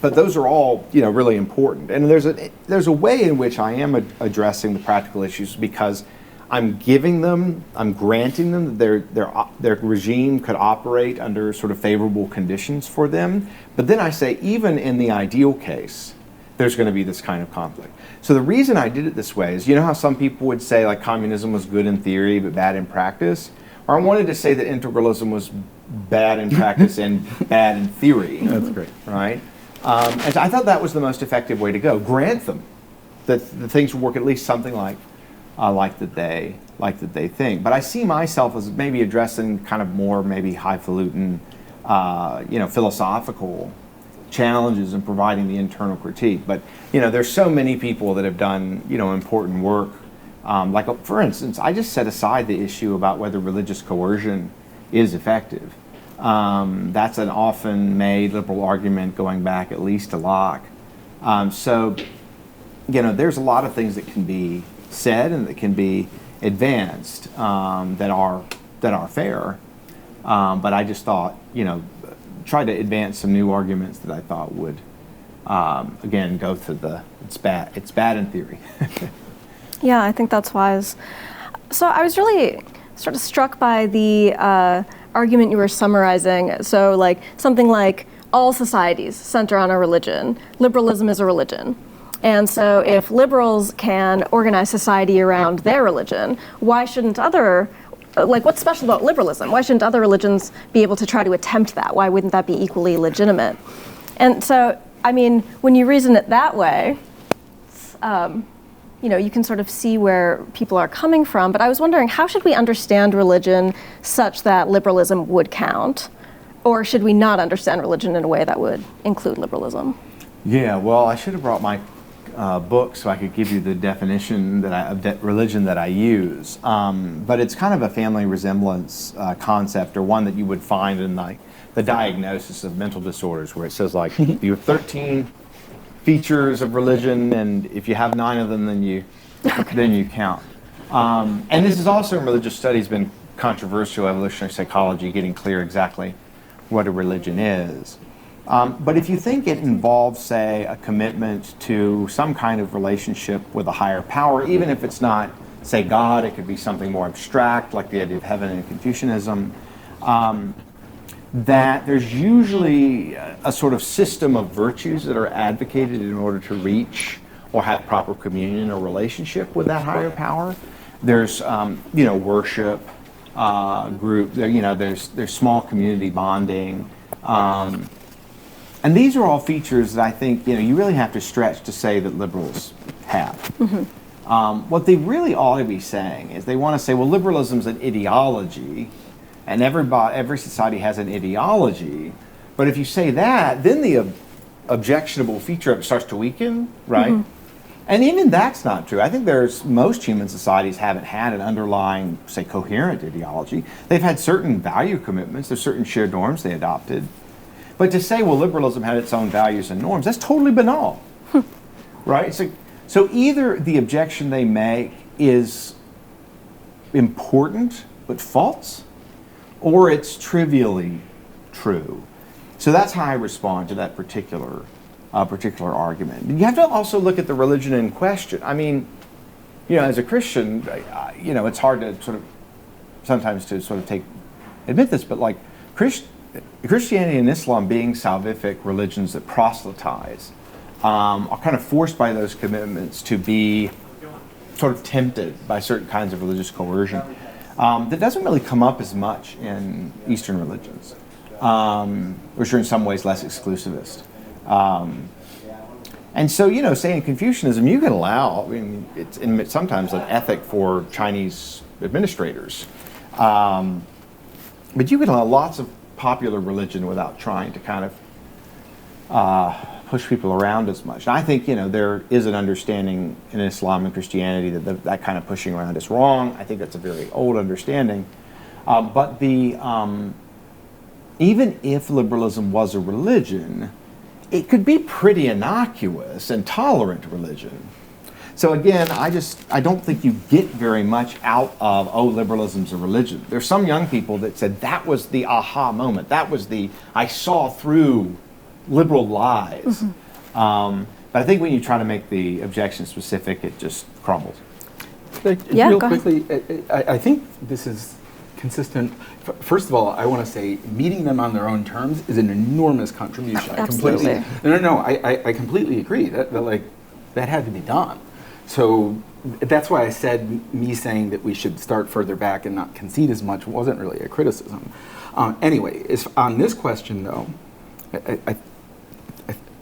But those are all, really important. And there's a way in which I am addressing the practical issues, because I'm granting them that their regime could operate under sort of favorable conditions for them. But then I say, even in the ideal case, there's going to be this kind of conflict. So the reason I did it this way is, you know how some people would say like communism was good in theory but bad in practice? Or I wanted to say that integralism was bad in practice and bad in theory. That's great. Right? And so I thought that was the most effective way to go. Grant them that the things will work at least something like that they think. But I see myself as maybe addressing kind of more maybe highfalutin, philosophical challenges and providing the internal critique. But there's so many people that have done important work. Like for instance, I just set aside the issue about whether religious coercion is effective. That's an often made liberal argument going back at least to Locke. So there's a lot of things that can be said and that can be advanced that are fair. But I just thought try to advance some new arguments that I thought would again go to it's bad in theory. Yeah, I think that's wise. So I was really sort of struck by the argument you were summarizing. So like something like all societies center on a religion. Liberalism is a religion. And so if liberals can organize society around their religion, why shouldn't what's special about liberalism? Why shouldn't other religions be able to try to attempt that? Why wouldn't that be equally legitimate? And so, I mean, when you reason it that way, you can sort of see where people are coming from. But I was wondering, how should we understand religion such that liberalism would count? Or should we not understand religion in a way that would include liberalism? Yeah, well, I should have brought my book so I could give you the definition of religion that I use. But it's kind of a family resemblance concept, or one that you would find in the diagnosis of mental disorders, where it says you have 13 features of religion, and if you have 9 of them, then you count. And this is also in religious studies been controversial, evolutionary psychology, getting clear exactly what a religion is. But if you think it involves, say, a commitment to some kind of relationship with a higher power, even if it's not, say, God, it could be something more abstract, like the idea of heaven in Confucianism, that there's usually a sort of system of virtues that are advocated in order to reach or have proper communion or relationship with that higher power. There's, worship, group, there's small community bonding. And these are all features that I think, you really have to stretch to say that liberals have. Mm-hmm. What they really ought to be saying is they want to say, well, liberalism is an ideology, and every society has an ideology. But if you say that, then the objectionable feature of it starts to weaken, right? Mm-hmm. And even that's not true. I think most human societies haven't had an underlying, say, coherent ideology. They've had certain value commitments. There's certain shared norms they adopted. But to say, well, liberalism had its own values and norms, that's totally banal, right? So either the objection they make is important but false, or it's trivially true. So that's how I respond to that particular argument. You have to also look at the religion in question. I mean, as a Christian, it's hard to sometimes admit this, but Christianity and Islam, being salvific religions that proselytize, are kind of forced by those commitments to be sort of tempted by certain kinds of religious coercion. That doesn't really come up as much in Eastern religions, which are in some ways less exclusivist. And so, say in Confucianism, you can allow, it's sometimes an ethic for Chinese administrators, but you can allow lots of popular religion without trying to kind of push people around as much. And I think, there is an understanding in Islam and Christianity that kind of pushing around is wrong. I think that's a very old understanding. But even if liberalism was a religion, it could be pretty innocuous and tolerant religion. So again, I don't think you get very much out of, liberalism's a religion. There's some young people that said that was the aha moment. That was I saw through liberal lies. Mm-hmm. But I think when you try to make the objection specific, it just crumbles. Real quickly, I think this is consistent. First of all, I want to say meeting them on their own terms is an enormous contribution. Absolutely. I completely agree that like that had to be done. So that's why I said me saying that we should start further back and not concede as much wasn't really a criticism. Anyway, on this question though,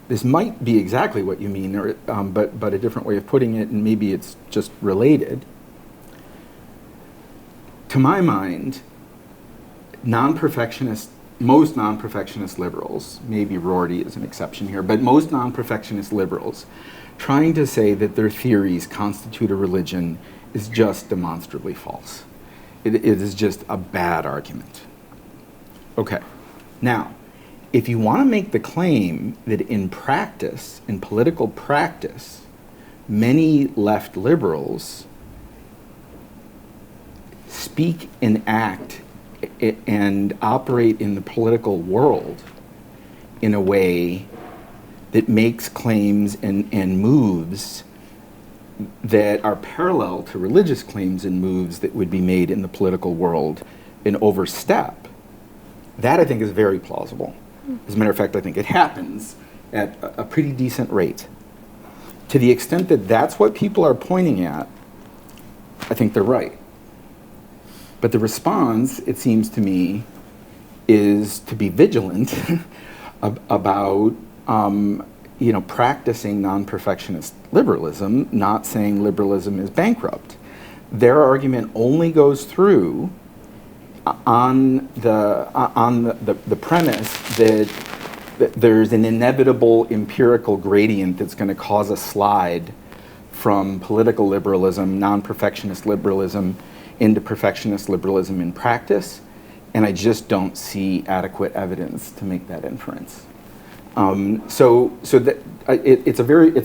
this might be exactly what you mean, or but a different way of putting it, and maybe it's just related. To my mind, most non-perfectionist liberals, maybe Rorty is an exception here, but most non-perfectionist liberals trying to say that their theories constitute a religion is just demonstrably false. It is just a bad argument. Okay, now, if you want to make the claim that in practice, in political practice, many left liberals speak and act and operate in the political world in a way that makes claims and moves that are parallel to religious claims and moves that would be made in the political world and overstep, that I think is very plausible. As a matter of fact, I think it happens at a pretty decent rate. To the extent that that's what people are pointing at, I think they're right. But the response, it seems to me, is to be vigilant about practicing non-perfectionist liberalism, not saying liberalism is bankrupt. Their argument only goes through on the premise that there's an inevitable empirical gradient that's going to cause a slide from political liberalism, non-perfectionist liberalism, into perfectionist liberalism in practice, and I just don't see adequate evidence to make that inference. It's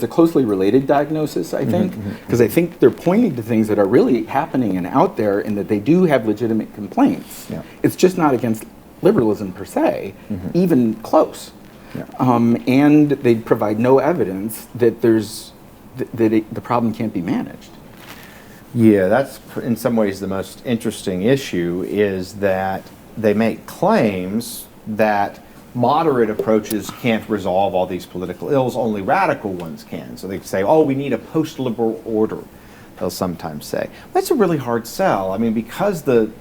a closely related diagnosis, I think, because I think they're pointing to things that are really happening and out there, and that they do have legitimate complaints. Yeah. It's just not against liberalism per se, even close. Yeah. And they provide no evidence that the problem can't be managed. Yeah, that's in some ways the most interesting issue, is that they make claims that moderate approaches can't resolve all these political ills, only radical ones can. So they say, oh, we need a post-liberal order, they'll sometimes say. That's a really hard sell. I mean, because the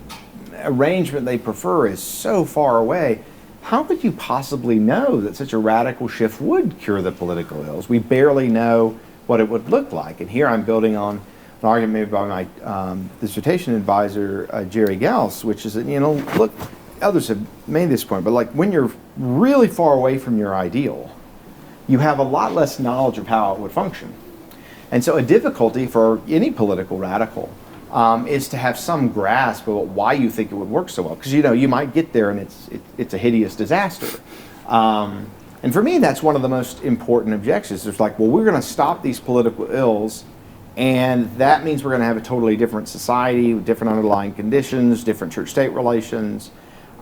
arrangement they prefer is so far away, how could you possibly know that such a radical shift would cure the political ills? We barely know what it would look like. And here I'm building on an argument made by my dissertation advisor, Jerry Gauss, which is that, look, others have made this point, but like when you're really far away from your ideal, you have a lot less knowledge of how it would function. And so a difficulty for any political radical is to have some grasp of why you think it would work so well. Because, you might get there and it's a hideous disaster. And for me, that's one of the most important objections. It's like, well, we're going to stop these political ills, and that means we're going to have a totally different society with different underlying conditions, different church-state relations.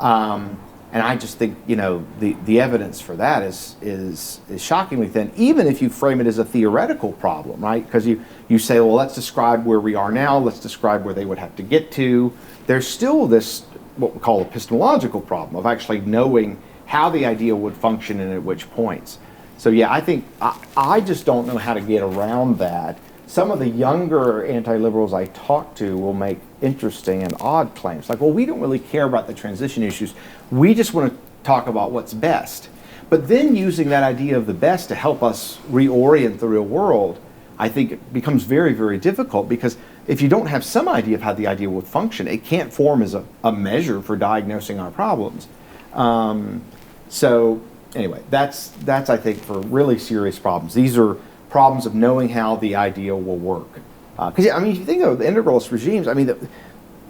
And I just think, the evidence for that is shockingly thin, even if you frame it as a theoretical problem, right? Because you say, well, let's describe where we are now, let's describe where they would have to get to. There's still this, what we call epistemological problem of actually knowing how the idea would function and at which points. So yeah, I think, I just don't know how to get around that. Some of the younger anti-liberals I talk to will make interesting and odd claims. Like, well, we don't really care about the transition issues. We just want to talk about what's best. But then using that idea of the best to help us reorient the real world, I think it becomes very, very difficult, because if you don't have some idea of how the idea would function, it can't form as a measure for diagnosing our problems. So anyway, that's I think for really serious problems. These are problems of knowing how the ideal will work. Because, if you think of the integralist regimes,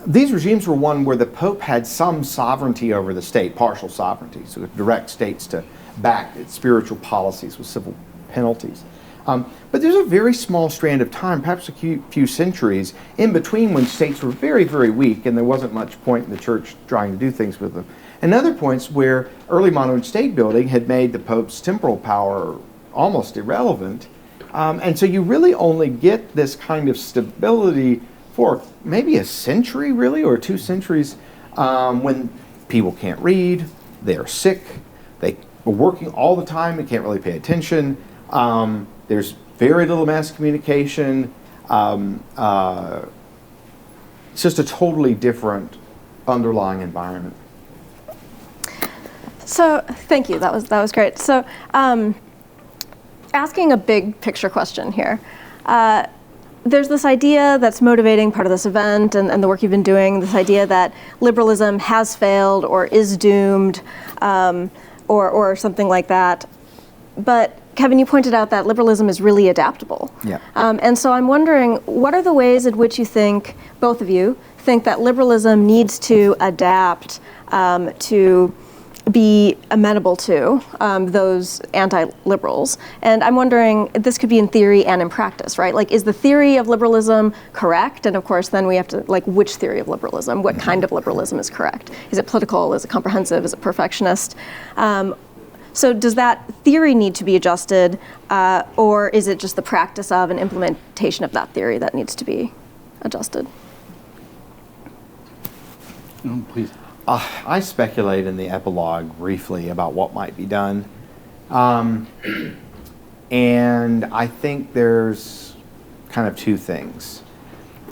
these regimes were one where the Pope had some sovereignty over the state, partial sovereignty, so it direct states to back its spiritual policies with civil penalties. But there's a very small strand of time, perhaps a few centuries, in between when states were very, very weak and there wasn't much point in the church trying to do things with them. And other points where early modern state building had made the Pope's temporal power almost irrelevant. And so you really only get this kind of stability for maybe a century, really, or 2 centuries when people can't read, they're sick, they are working all the time, they can't really pay attention. There's very little mass communication. It's just a totally different underlying environment. So thank you. That was great. So asking a big picture question here. There's this idea that's motivating part of this event and the work you've been doing, this idea that liberalism has failed or is doomed or something like that. But Kevin, you pointed out that liberalism is really adaptable. Yeah. And so I'm wondering, what are the ways in which you think, both of you, think that liberalism needs to adapt to be amenable to those anti-liberals? And I'm wondering, this could be in theory and in practice, right? Like, is the theory of liberalism correct? And of course, then we have to, like, which theory of liberalism? What kind of liberalism is correct? Is it political? Is it comprehensive? Is it perfectionist? So does that theory need to be adjusted, or is it just the practice of and implementation of that theory that needs to be adjusted? No, please. I speculate in the epilogue briefly about what might be done. And I think there's kind of two things.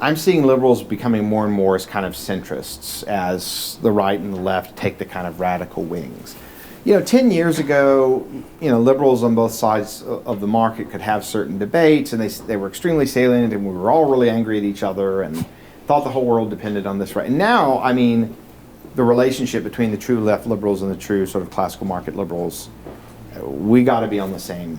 I'm seeing liberals becoming more and more as kind of centrists, as the right and the left take the kind of radical wings. 10 years ago, liberals on both sides of the market could have certain debates, and they were extremely salient, and we were all really angry at each other and thought the whole world depended on this right. And now, I mean, the relationship between the true left liberals and the true sort of classical market liberals, we got to be on the same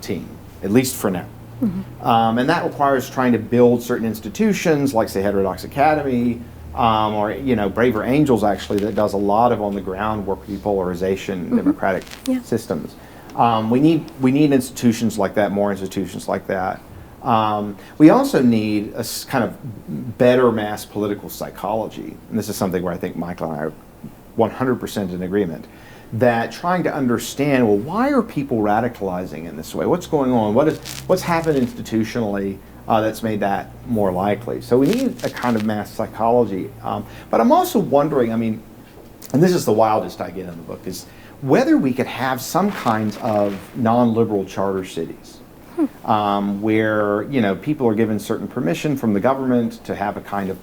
team, at least for now. Mm-hmm. And that requires trying to build certain institutions, like, say, Heterodox Academy, or Braver Angels, actually, that does a lot of on the ground work, repolarization, mm-hmm. democratic systems. We need institutions like that, more institutions like that. We also need a kind of better mass political psychology, and this is something where I think Michael and I are 100% in agreement, that trying to understand, well, why are people radicalizing in this way? What's going on? What's happened institutionally that's made that more likely? So we need a kind of mass psychology. But I'm also wondering, I mean, and this is the wildest I get in the book, is whether we could have some kinds of non-liberal charter cities where, people are given certain permission from the government to have a kind of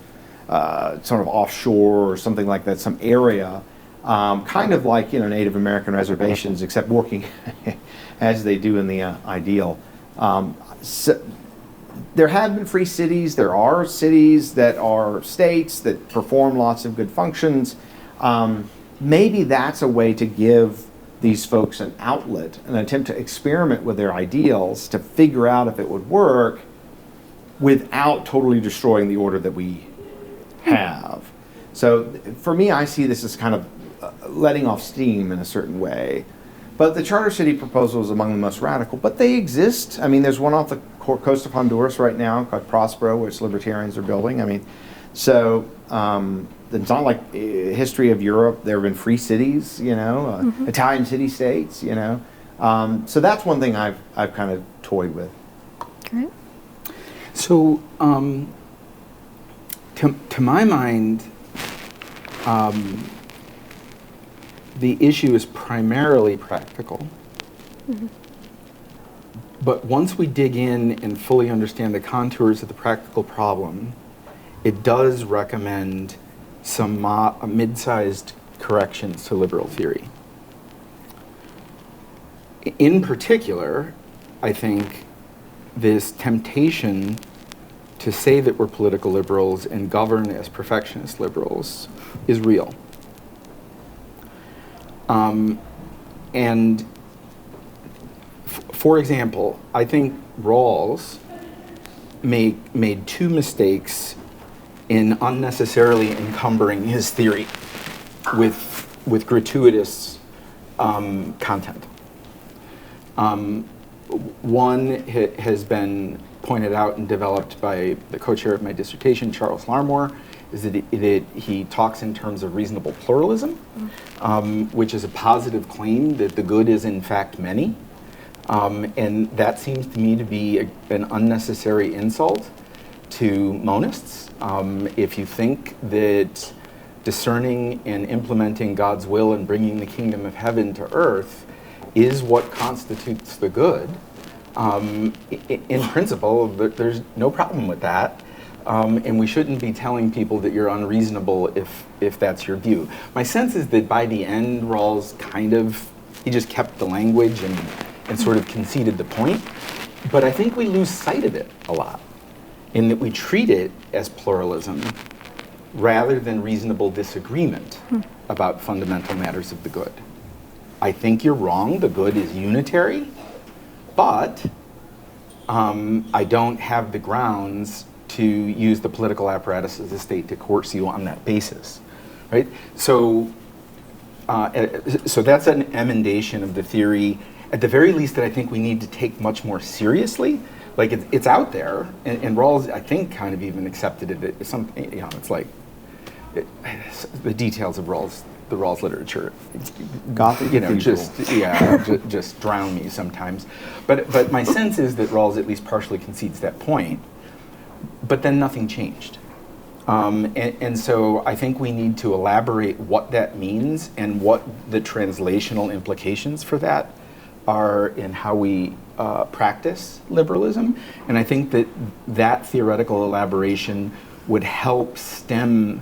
sort of offshore or something like that, some area, kind of like, Native American reservations, except working as they do in the ideal. So, there have been free cities. There are cities that are states that perform lots of good functions. Maybe that's a way to give these folks an outlet, an attempt to experiment with their ideals to figure out if it would work without totally destroying the order that we have. So for me, I see this as kind of letting off steam in a certain way. But the charter city proposal is among the most radical, but they exist. I mean, there's one off the coast of Honduras right now called Prospero, which libertarians are building. I mean, so it's not like history of Europe. There have been free cities, mm-hmm. Italian city-states, So that's one thing I've kind of toyed with. Great. So to my mind, the issue is primarily practical. Mm-hmm. But once we dig in and fully understand the contours of the practical problem, it does recommend some mid-sized corrections to liberal theory. In particular, I think this temptation to say that we're political liberals and govern as perfectionist liberals is real. And for example, I think Rawls made two mistakes in unnecessarily encumbering his theory with gratuitous content. One has been pointed out and developed by the co-chair of my dissertation, Charles Larmore, is that he talks in terms of reasonable pluralism, which is a positive claim that the good is in fact many. And that seems to me to be an unnecessary insult to monists. If you think that discerning and implementing God's will and bringing the kingdom of heaven to earth is what constitutes the good. In principle, there's no problem with that. And we shouldn't be telling people that you're unreasonable if that's your view. My sense is that by the end, Rawls he just kept the language and sort of conceded the point. But I think we lose sight of it a lot, in that we treat it as pluralism rather than reasonable disagreement about fundamental matters of the good. I think you're wrong, the good is unitary, but I don't have the grounds to use the political apparatus of the state to coerce you on that basis, right? So that's an emendation of the theory, at the very least, that I think we need to take much more seriously. Like it's out there, and Rawls, I think, kind of even accepted it. It's like the details of the Rawls literature, just drown me sometimes. But my sense is that Rawls at least partially concedes that point. But then nothing changed. And so I think we need to elaborate what that means and what the translational implications for that are in how we practice liberalism. And I think that theoretical elaboration would help stem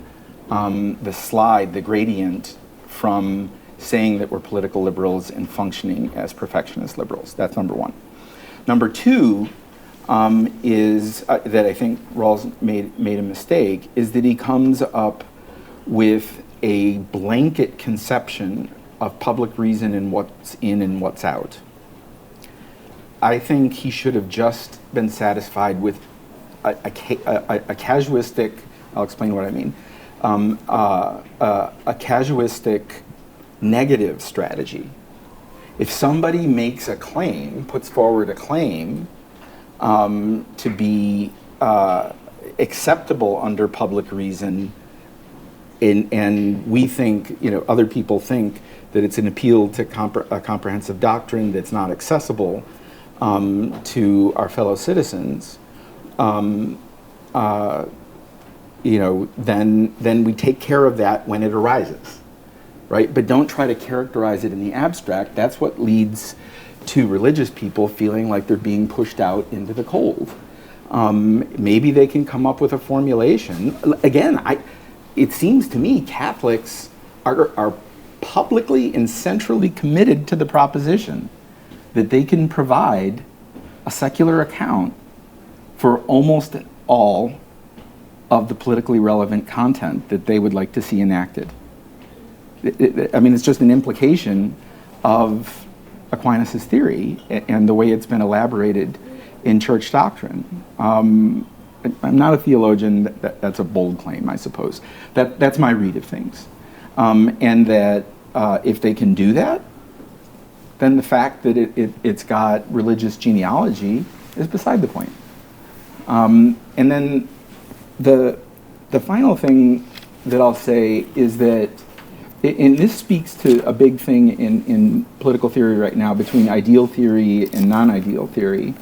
the gradient from saying that we're political liberals and functioning as perfectionist liberals. That's number one. Number two, is that I think Rawls made a mistake, is that he comes up with a blanket conception of public reason and what's in and what's out. I think he should have just been satisfied with a casuistic, I'll explain what I mean, a casuistic negative strategy. If somebody makes a claim, puts forward a claim, to be acceptable under public reason, and we think, other people think that it's an appeal to a comprehensive doctrine that's not accessible to our fellow citizens, then we take care of that when it arises, right? But don't try to characterize it in the abstract. That's what leads to religious people feeling like they're being pushed out into the cold. Maybe they can come up with a formulation. Again, it seems to me Catholics are publicly and centrally committed to the proposition that they can provide a secular account for almost all of the politically relevant content that they would like to see enacted. It's just an implication of Aquinas' theory and the way it's been elaborated in church doctrine. I'm not a theologian, that's a bold claim, I suppose. That's my read of things. And that if they can do that, then the fact that it's got religious genealogy is beside the point. And then the final thing that I'll say is that, and this speaks to a big thing in political theory right now between ideal theory and non-ideal theory,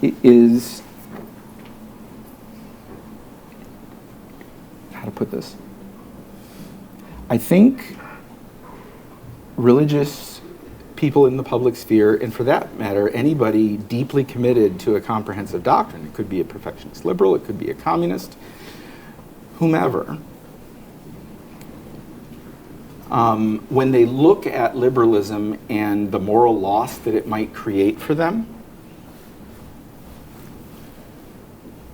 is, how to put this? I think religious people in the public sphere, and for that matter, anybody deeply committed to a comprehensive doctrine, it could be a perfectionist liberal, it could be a communist, whomever, when they look at liberalism and the moral loss that it might create for them,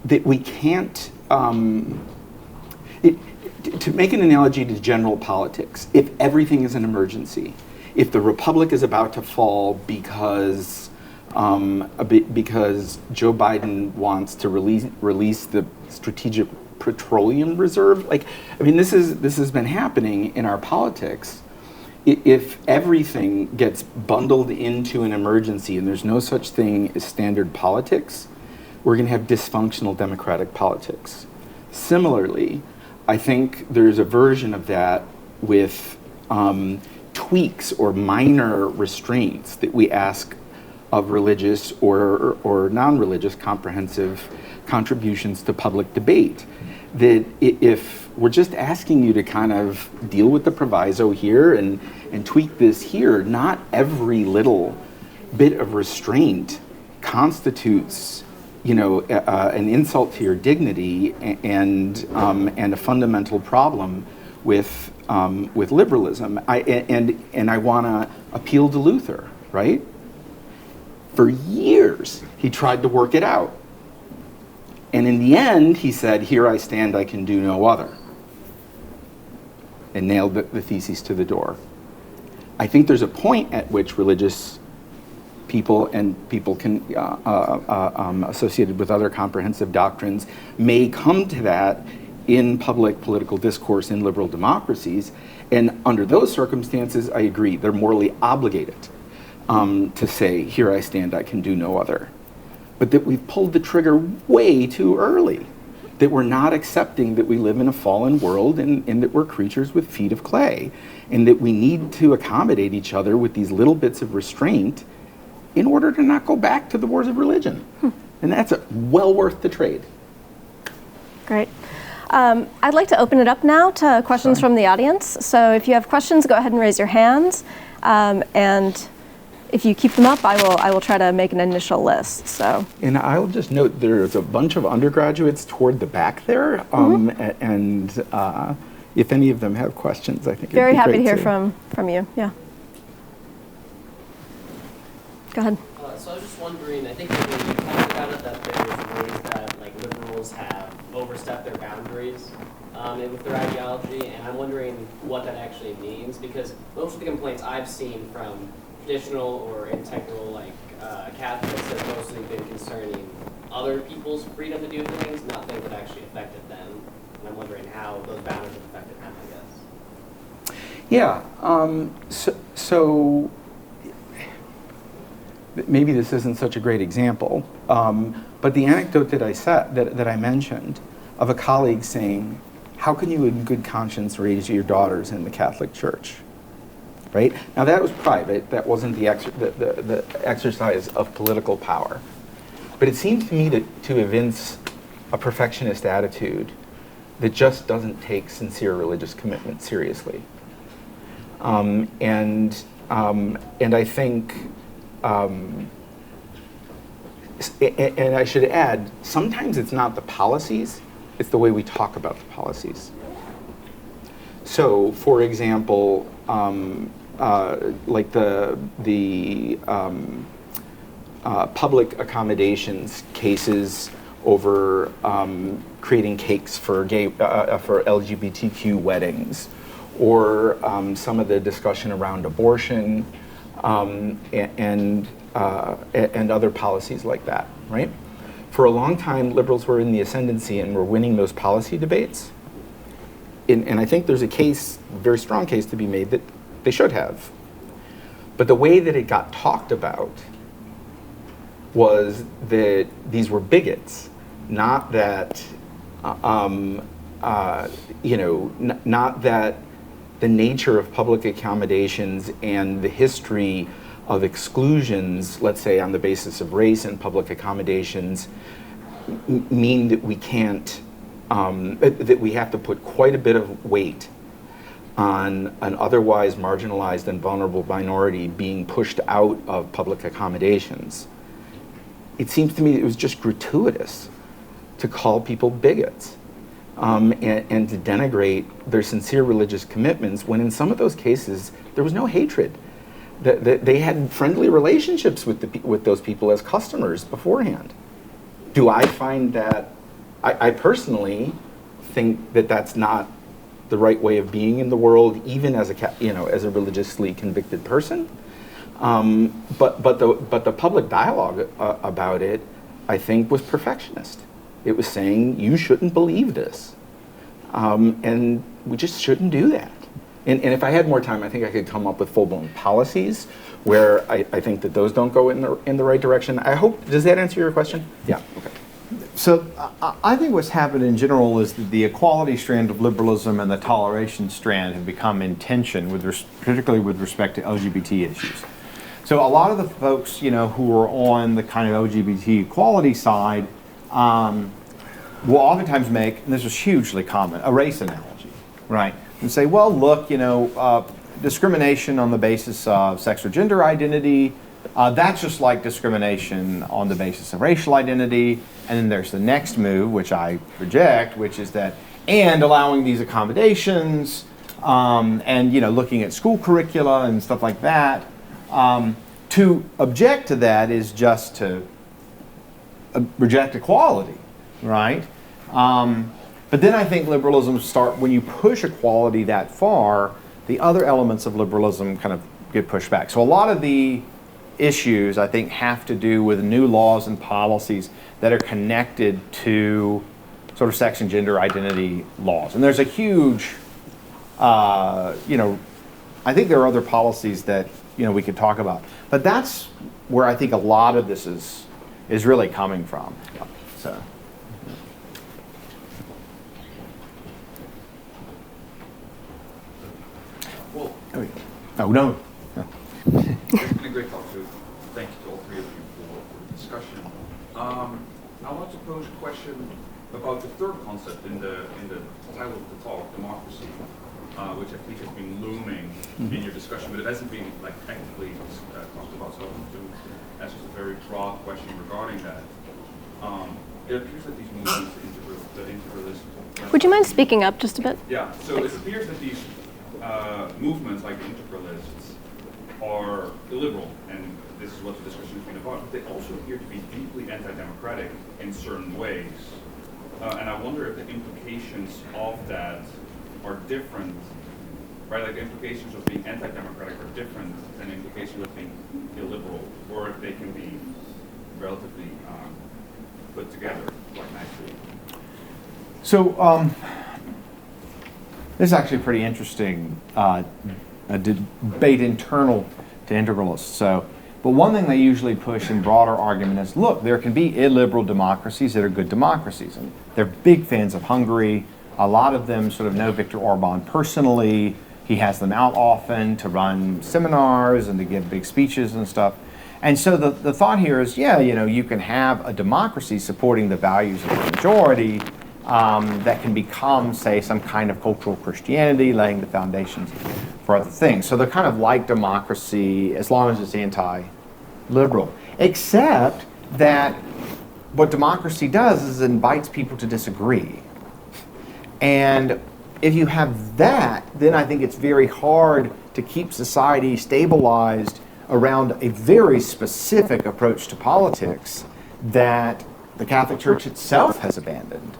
that we can't, to make an analogy to general politics, if everything is an emergency, if the republic is about to fall because Joe Biden wants to release the strategic petroleum reserve, this has been happening in our politics. If everything gets bundled into an emergency and there's no such thing as standard politics, we're going to have dysfunctional democratic politics. Similarly, I think there's a version of that with tweaks or minor restraints that we ask of religious or non-religious comprehensive contributions to public debate. that if we're just asking you to kind of deal with the proviso here and tweak this here, not every little bit of restraint constitutes, an insult to your dignity and a fundamental problem with liberalism. I want to appeal to Luther, right? For years, he tried to work it out. And in the end, he said, "Here I stand, I can do no other," and nailed the theses to the door. I think there's a point at which religious people and people associated with other comprehensive doctrines may come to that in public political discourse in liberal democracies. And under those circumstances, I agree, they're morally obligated to say, "Here I stand, I can do no other." But that we've pulled the trigger way too early, that we're not accepting that we live in a fallen world and that we're creatures with feet of clay, and that we need to accommodate each other with these little bits of restraint in order to not go back to the wars of religion. And that's well worth the trade. Great. I'd like to open it up now to questions from the audience. So if you have questions, go ahead and raise your hands. And if you keep them up, I will try to make an initial list. So. And I'll just note there's a bunch of undergraduates toward the back there, and if any of them have questions, I think very it'd be happy great to hear from you. Yeah. Go ahead. So I was just wondering, I think you talked about it, that there's ways that liberals have overstepped their boundaries with their ideology, and I'm wondering what that actually means, because most of the complaints I've seen from traditional or integral Catholics have mostly been concerning other people's freedom to do things, not things that actually affected them. And I'm wondering how those boundaries have affected them, I guess. Yeah. So maybe this isn't such a great example, but the anecdote that I mentioned of a colleague saying, "How can you in good conscience raise your daughters in the Catholic Church?" Right? Now that was private, that wasn't the exercise of political power. But it seems to me to evince a perfectionist attitude that just doesn't take sincere religious commitment seriously. And I think, and I should add, sometimes it's not the policies, it's the way we talk about the policies. So, for example, like the public accommodations cases over creating cakes for LGBTQ weddings, or some of the discussion around abortion and other policies like that, right? For a long time, liberals were in the ascendancy and were winning those policy debates. And I think there's a case, a very strong case to be made that they should have. But the way that it got talked about was that these were bigots, not that, not that the nature of public accommodations and the history of exclusions, let's say on the basis of race and public accommodations, mean that we can't, that we have to put quite a bit of weight on an otherwise marginalized and vulnerable minority being pushed out of public accommodations. It seems to me it was just gratuitous to call people bigots and to denigrate their sincere religious commitments, when in some of those cases there was no hatred. They had friendly relationships with those people as customers beforehand. Do I find that? I personally think that that's not the right way of being in the world, even as a religiously convicted person. But the public dialogue about it, I think, was perfectionist. It was saying you shouldn't believe this, and we just shouldn't do that. And if I had more time, I think I could come up with full-blown policies where I think that those don't go in the right direction. I hope, does that answer your question? Yeah. Okay. So I think what's happened in general is that the equality strand of liberalism and the toleration strand have become in tension, particularly with respect to LGBT issues. So a lot of the folks, who are on the kind of LGBT equality side, will oftentimes make, and this is hugely common, a race analogy, right? And say, well, look, discrimination on the basis of sex or gender identity, that's just like discrimination on the basis of racial identity. And then there's the next move, which I reject, which is that, and allowing these accommodations, and looking at school curricula and stuff like that. To object to that is just to reject equality, right? But then I think liberalism when you push equality that far, the other elements of liberalism kind of get pushed back. So a lot of the issues, I think, have to do with new laws and policies that are connected to sort of sex and gender identity laws. And there's a huge, I think there are other policies that, we could talk about. But that's where I think a lot of this is really coming from. So. Well, oh, no. it's been a great talk, too. Thank you to all three of you for the discussion. I want to pose a question about the third concept in the title of the talk, democracy, which I think has been looming in your discussion, but it hasn't been actively talked about. So I want to ask just a very broad question regarding that. It appears that these movements, the integralists. Would you mind speaking up just a bit? Yeah. So it appears that these movements, like the integralists, are illiberal, and this is what the discussion has been about. But they also appear to be deeply anti-democratic in certain ways. And I wonder if the implications of that are different, right? Like the implications of being anti-democratic are different than the implications of being illiberal, or if they can be relatively put together quite nicely. So this is actually pretty interesting a debate internal to integralists. But one thing they usually push in broader argument is, look, there can be illiberal democracies that are good democracies. And they're big fans of Hungary. A lot of them sort of know Viktor Orban personally. He has them out often to run seminars and to give big speeches and stuff. And so the thought here is, you can have a democracy supporting the values of the majority that can become, say, some kind of cultural Christianity, laying the foundations for other things. So they're kind of like democracy as long as it's anti-liberal. Except that what democracy does is it invites people to disagree. And if you have that, then I think it's very hard to keep society stabilized around a very specific approach to politics that the Catholic Church itself has abandoned.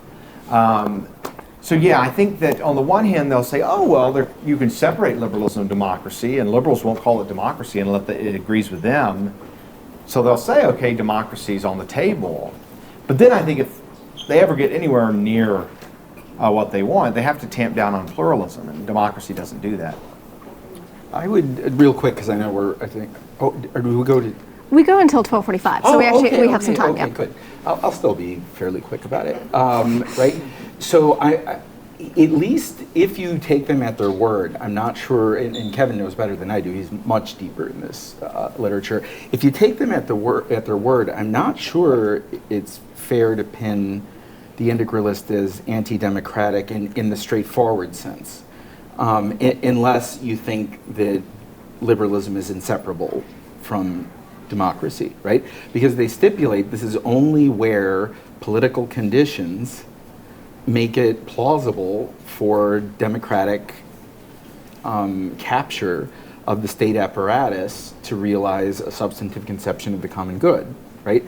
I think that on the one hand they'll say, oh, well, you can separate liberalism and democracy, and liberals won't call it democracy unless it agrees with them. So they'll say, okay, democracy is on the table. But then I think if they ever get anywhere near what they want, they have to tamp down on pluralism, and democracy doesn't do that. I would, real quick, because I know or do we go to? We go until 12:45, so we have some time. Okay, yeah. Good. I'll still be fairly quick about it, right? So I, at least if you take them at their word, I'm not sure, and Kevin knows better than I do. He's much deeper in this literature. If you take them at their word, I'm not sure it's fair to pin the integralist as anti-democratic in the straightforward sense, unless you think that liberalism is inseparable from democracy, right? Because they stipulate this is only where political conditions make it plausible for democratic capture of the state apparatus to realize a substantive conception of the common good, right?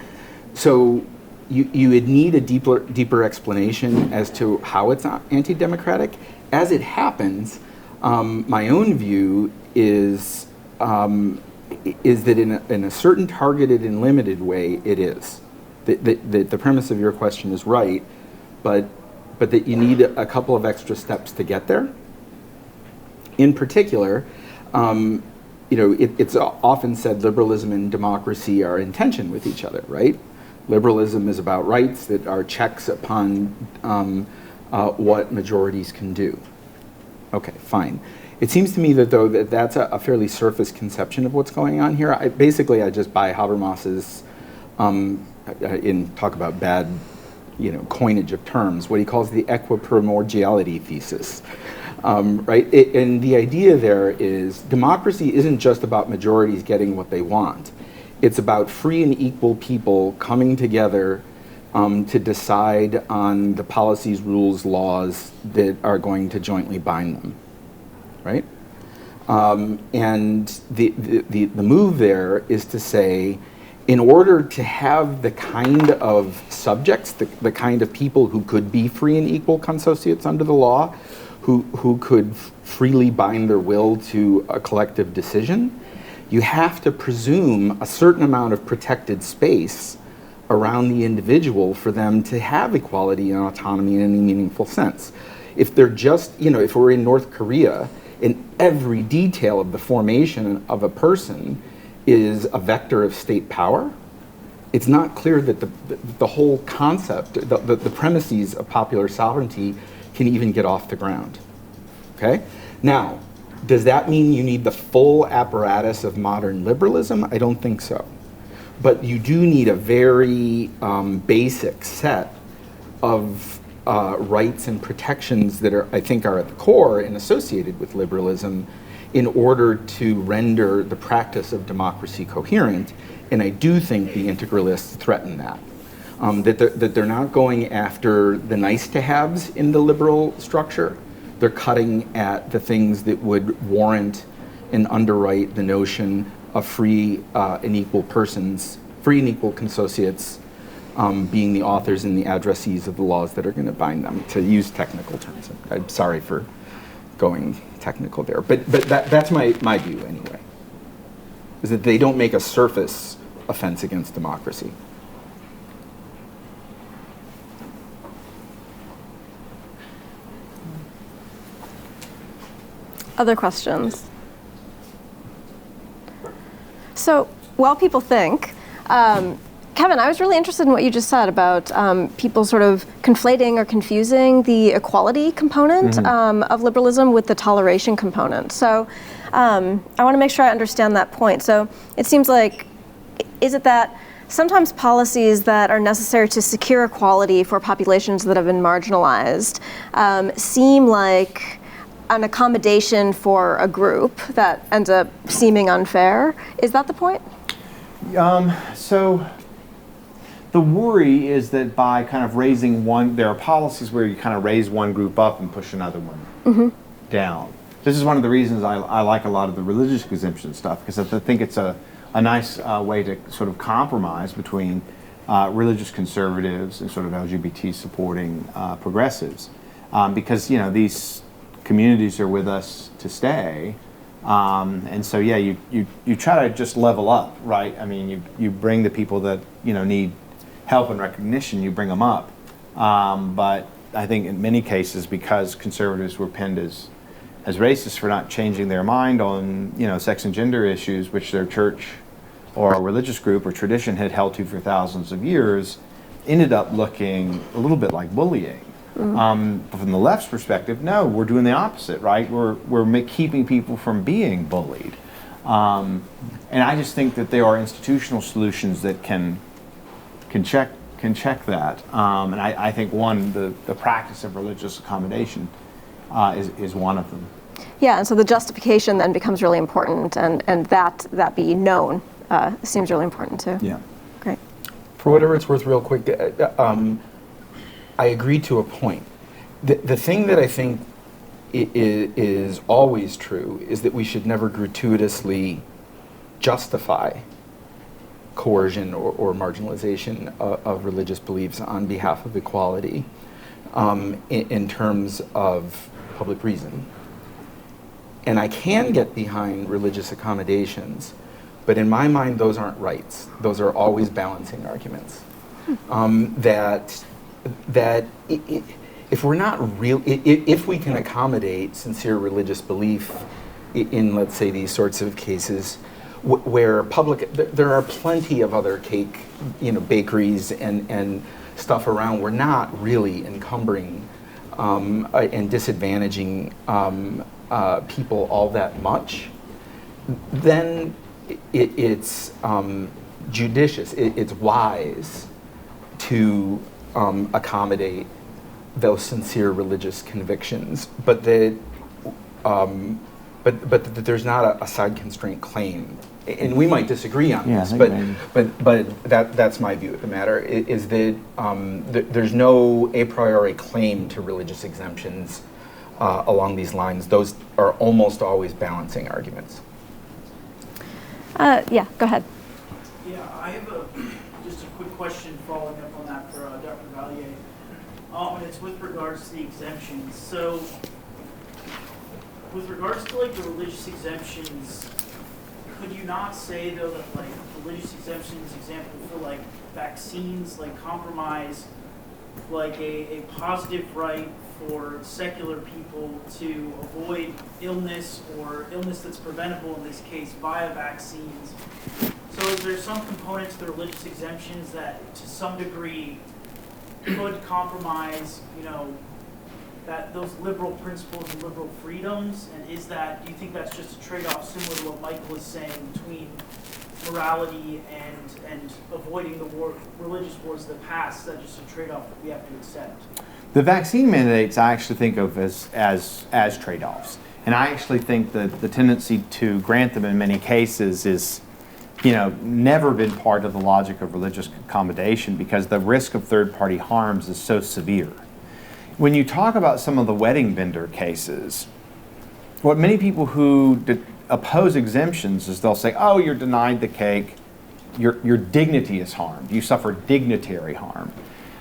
So you would need a deeper explanation as to how it's anti-democratic. As it happens, my own view is that in a certain targeted and limited way, it is. The premise of your question is right, but that you need a couple of extra steps to get there. In particular, it's often said liberalism and democracy are in tension with each other, right? Liberalism is about rights that are checks upon what majorities can do. Okay, fine. It seems to me that though that's a fairly surface conception of what's going on here. I just buy Habermas's talk about bad coinage of terms, what he calls the equiprimordiality thesis. Right? And the idea there is democracy isn't just about majorities getting what they want. It's about free and equal people coming together to decide on the policies, rules, laws that are going to jointly bind them, right? And the move there is to say, in order to have the kind of subjects, the kind of people who could be free and equal consociates under the law, who could freely bind their will to a collective decision, you have to presume a certain amount of protected space around the individual for them to have equality and autonomy in any meaningful sense. If they're just, if we're in North Korea and every detail of the formation of a person is a vector of state power, it's not clear that the whole concept, the premises of popular sovereignty can even get off the ground, okay? Now, does that mean you need the full apparatus of modern liberalism? I don't think so. But you do need a very basic set of rights and protections that I think are at the core and associated with liberalism in order to render the practice of democracy coherent. And I do think the integralists threaten that. That they're not going after the nice-to-haves in the liberal structure. They're cutting at the things that would warrant and underwrite the notion of free and equal persons, free and equal consociates being the authors and the addressees of the laws that are going to bind them, to use technical terms. I'm sorry for going technical there, but that's my view anyway, is that they don't make a surface offense against democracy. Other questions? So while people think, Kevin, I was really interested in what you just said about people sort of conflating or confusing the equality component of liberalism with the toleration component. So I want to make sure I understand that point. So it seems like, is it that sometimes policies that are necessary to secure equality for populations that have been marginalized seem like an accommodation for a group that ends up seeming unfair? Is that the point? So the worry is that by kind of raising one, there are policies where you kind of raise one group up and push another one down. This is one of the reasons I like a lot of the religious exemption stuff, because I think it's a nice way to sort of compromise between religious conservatives and sort of LGBT supporting progressives, because these communities are with us to stay, and so yeah, you try to just level up, right? I mean, you bring the people that need help and recognition, you bring them up, but I think in many cases, because conservatives were pinned as racist for not changing their mind on sex and gender issues, which their church or a religious group or tradition had held to for thousands of years, ended up looking a little bit like bullying. But from the left's perspective, no, we're doing the opposite, right? We're keeping people from being bullied. And I just think that there are institutional solutions that can check that. And I think the practice of religious accommodation is one of them. Yeah, and so the justification then becomes really important, and that be known seems really important too. Yeah. Great. For whatever it's worth, real quick, I agree to a point. The thing that I think is always true is that we should never gratuitously justify coercion or marginalization of religious beliefs on behalf of equality in terms of public reason. And I can get behind religious accommodations, but in my mind, those aren't rights. Those are always balancing arguments. If we're not real, if we can accommodate sincere religious belief in, let's say, these sorts of cases, where there are plenty of other cake, bakeries and stuff around. We're not really encumbering and disadvantaging people all that much. Then it's judicious. It's wise to accommodate those sincere religious convictions, but that that there's not a side constraint claim. And we might disagree on this, but that's my view of the matter, is that there's no a priori claim to religious exemptions along these lines. Those are almost always balancing arguments. Yeah, go ahead. Yeah, I have just a quick question following up on that for Dr. Vallier. And it's with regards to the exemptions. So, with regards to like the religious exemptions, could you not say though that like religious exemptions, example for like vaccines, like compromise like a positive right for secular people to avoid illness or illness that's preventable in this case via vaccines? So is there some component to the religious exemptions that to some degree could compromise, you know, that those liberal principles and liberal freedoms? And is that, do you think that's just a trade-off similar to what Michael is saying between morality and avoiding the religious wars of the past? Is that just a trade-off that we have to accept? The vaccine mandates I actually think of as trade-offs. And I actually think that the tendency to grant them in many cases is, you know, never been part of the logic of religious accommodation because the risk of third-party harms is so severe. When you talk about some of the wedding vendor cases, what many people who oppose exemptions is they'll say, oh, you're denied the cake, your dignity is harmed, you suffer dignitary harm.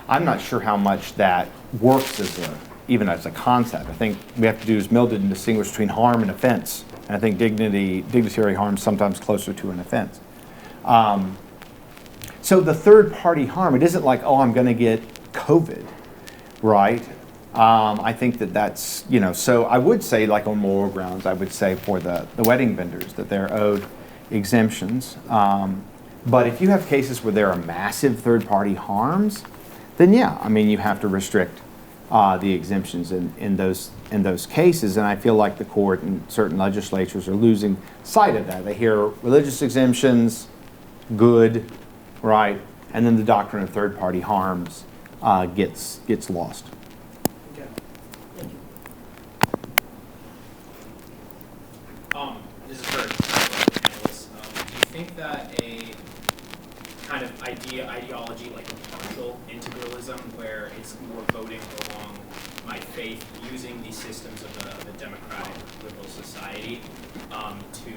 I'm not sure how much that works even as a concept. I think we have to do, as Mill did, distinguish between harm and offense. And I think dignitary harm is sometimes closer to an offense. So the third party harm, it isn't like, oh, I'm going to get COVID, right? I think that's, you know, so I would say, like on moral grounds, I would say for the wedding vendors that they're owed exemptions. But if you have cases where there are massive third party harms, then yeah, I mean, you have to restrict the exemptions in those cases. And I feel like the court and certain legislatures are losing sight of that. They hear religious exemptions, good, right? And then the doctrine of third party harms gets lost. Okay. Thank you. This is for panelists. Do you think that a kind of ideology like partial integralism, where it's more voting along my faith, using these systems of a democratic liberal society to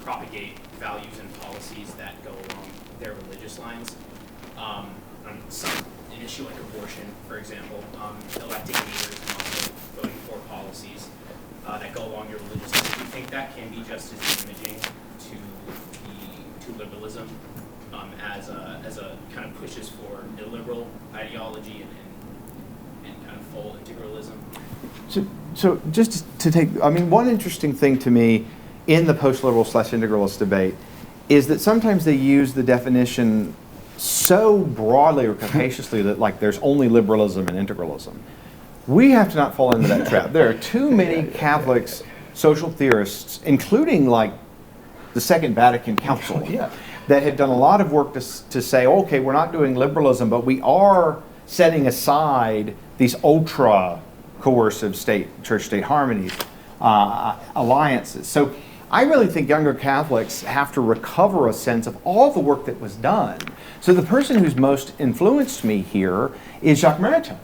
propagate values and policies that go along their religious lines? An issue like abortion, for example, electing leaders and also voting for policies that go along your religious lines. Do you think that can be just as damaging to liberalism as a kind of pushes for illiberal ideology and kind of full integralism? So just to take, I mean, one interesting thing to me in the post-liberal / integralist debate is that sometimes they use the definition so broadly or capaciously that like there's only liberalism and integralism. We have to not fall into that trap. There are too many Catholics, social theorists, including like the Second Vatican Council, that have done a lot of work to say, okay, we're not doing liberalism, but we are setting aside these ultra coercive church-state harmonies, alliances. So I really think younger Catholics have to recover a sense of all the work that was done. So the person who's most influenced me here is Jacques Maritain.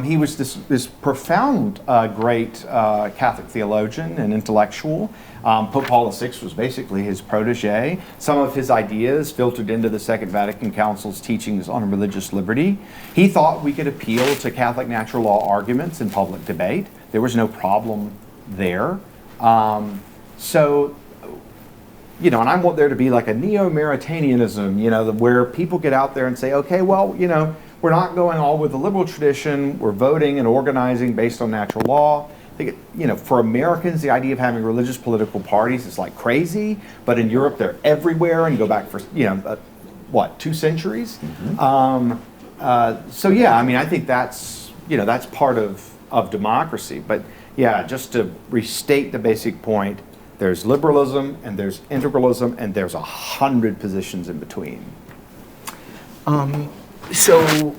He was this profound, great Catholic theologian and intellectual. Pope Paul VI was basically his protege. Some of his ideas filtered into the Second Vatican Council's teachings on religious liberty. He thought we could appeal to Catholic natural law arguments in public debate. There was no problem there. So, you know, and I want there to be like a neo-Maritainianism, you know, where people get out there and say, okay, well, you know, we're not going all with the liberal tradition. We're voting and organizing based on natural law. I think, you know, for Americans, the idea of having religious political parties is like crazy. But in Europe, they're everywhere and go back for, you know, 2 centuries? Mm-hmm. So yeah, I mean, I think that's, you know, that's part of democracy. But yeah, just to restate the basic point, there's liberalism and there's integralism and there's 100 positions in between. So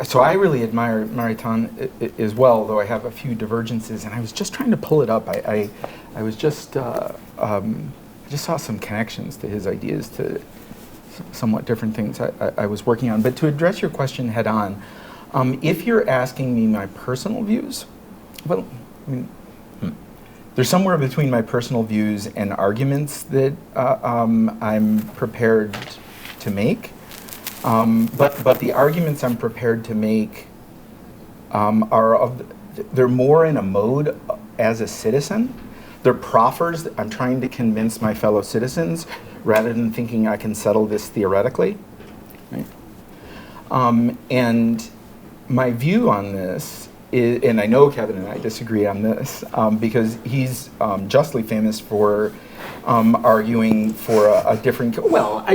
so I really admire Maritain as well, though I have a few divergences, and I was just trying to pull it up. I was just, I just saw some connections to his ideas to somewhat different things I was working on. But to address your question head on, if you're asking me my personal views, well, I mean, there's somewhere between my personal views and arguments that I'm prepared to make. But the arguments I'm prepared to make they're more in a mode as a citizen. They're proffers that I'm trying to convince my fellow citizens rather than thinking I can settle this theoretically. Right? And my view on this is, and I know Kevin and I disagree on this, because he's justly famous for arguing for a different, well,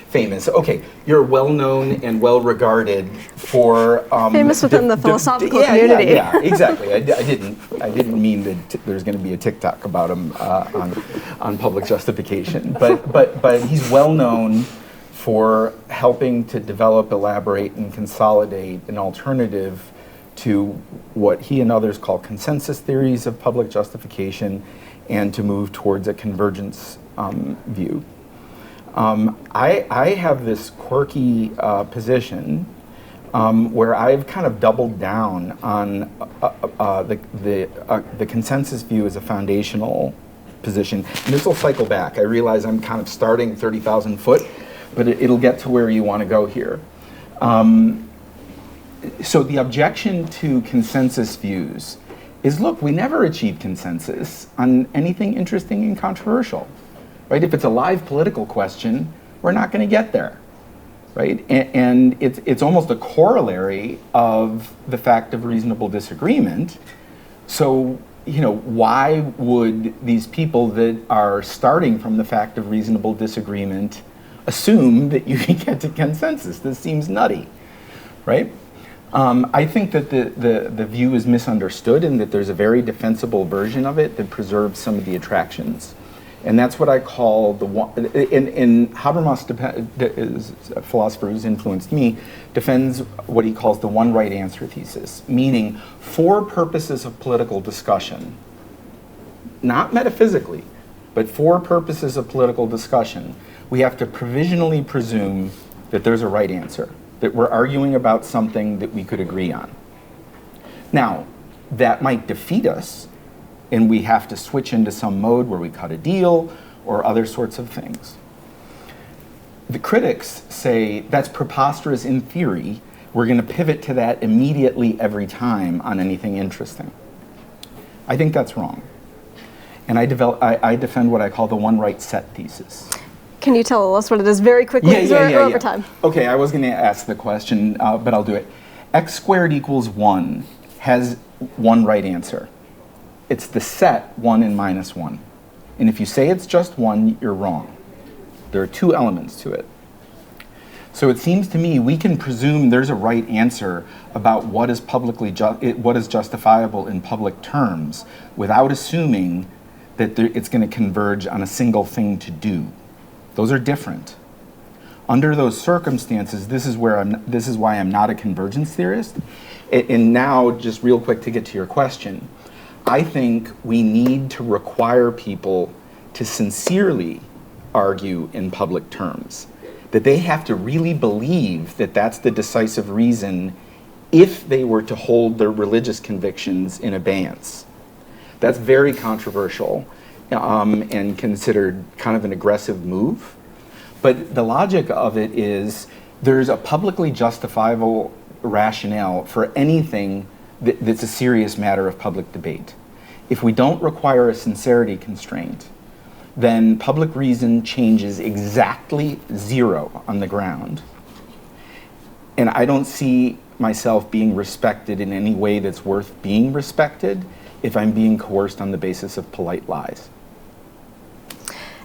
famous, okay, you're well known and well regarded for famous within the philosophical community. Yeah, exactly. I didn't mean that there's going to be a TikTok about him on public justification, but he's well known for helping to develop, elaborate, and consolidate an alternative to what he and others call consensus theories of public justification, and to move towards a convergence view. I have this quirky position where I've kind of doubled down on the consensus view as a foundational position. And this will cycle back. I realize I'm kind of starting 30,000 foot, but it'll get to where you want to go here. So the objection to consensus views is, look, we never achieve consensus on anything interesting and controversial, right? If it's a live political question, we're not going to get there, right? And it's almost a corollary of the fact of reasonable disagreement. So, you know, why would these people that are starting from the fact of reasonable disagreement assume that you can get to consensus? This seems nutty, right? I think that the view is misunderstood, and that there's a very defensible version of it that preserves some of the attractions. And that's what I call the one, and Habermas, is a philosopher who's influenced me, defends what he calls the one right answer thesis, meaning for purposes of political discussion, not metaphysically, but for purposes of political discussion, we have to provisionally presume that there's a right answer, that we're arguing about something that we could agree on. Now, that might defeat us, and we have to switch into some mode where we cut a deal or other sorts of things. The critics say that's preposterous in theory. We're going to pivot to that immediately every time on anything interesting. I think that's wrong. And I defend what I call the one right set thesis. Can you tell us what it is very quickly? We're over time. Okay, I was going to ask the question, but I'll do it. X squared equals 1 has one right answer. It's the set 1 and minus 1. And if you say it's just 1, you're wrong. There are two elements to it. So it seems to me we can presume there's a right answer about what is what is justifiable in public terms without assuming that it's going to converge on a single thing to do. Those are different. Under those circumstances, this is why I'm not a convergence theorist. And now, just real quick to get to your question, I think we need to require people to sincerely argue in public terms, that they have to really believe that that's the decisive reason if they were to hold their religious convictions in abeyance. That's very controversial and considered kind of an aggressive move. But the logic of it is there's a publicly justifiable rationale for anything that's a serious matter of public debate. If we don't require a sincerity constraint, then public reason changes exactly zero on the ground. And I don't see myself being respected in any way that's worth being respected if I'm being coerced on the basis of polite lies.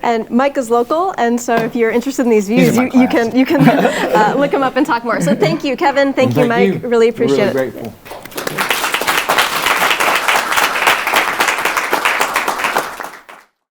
And Mike is local, and so if you're interested in these views, you can look him up and talk more. So thank you, Kevin. Thank you, Mike. Really appreciate it. Really grateful.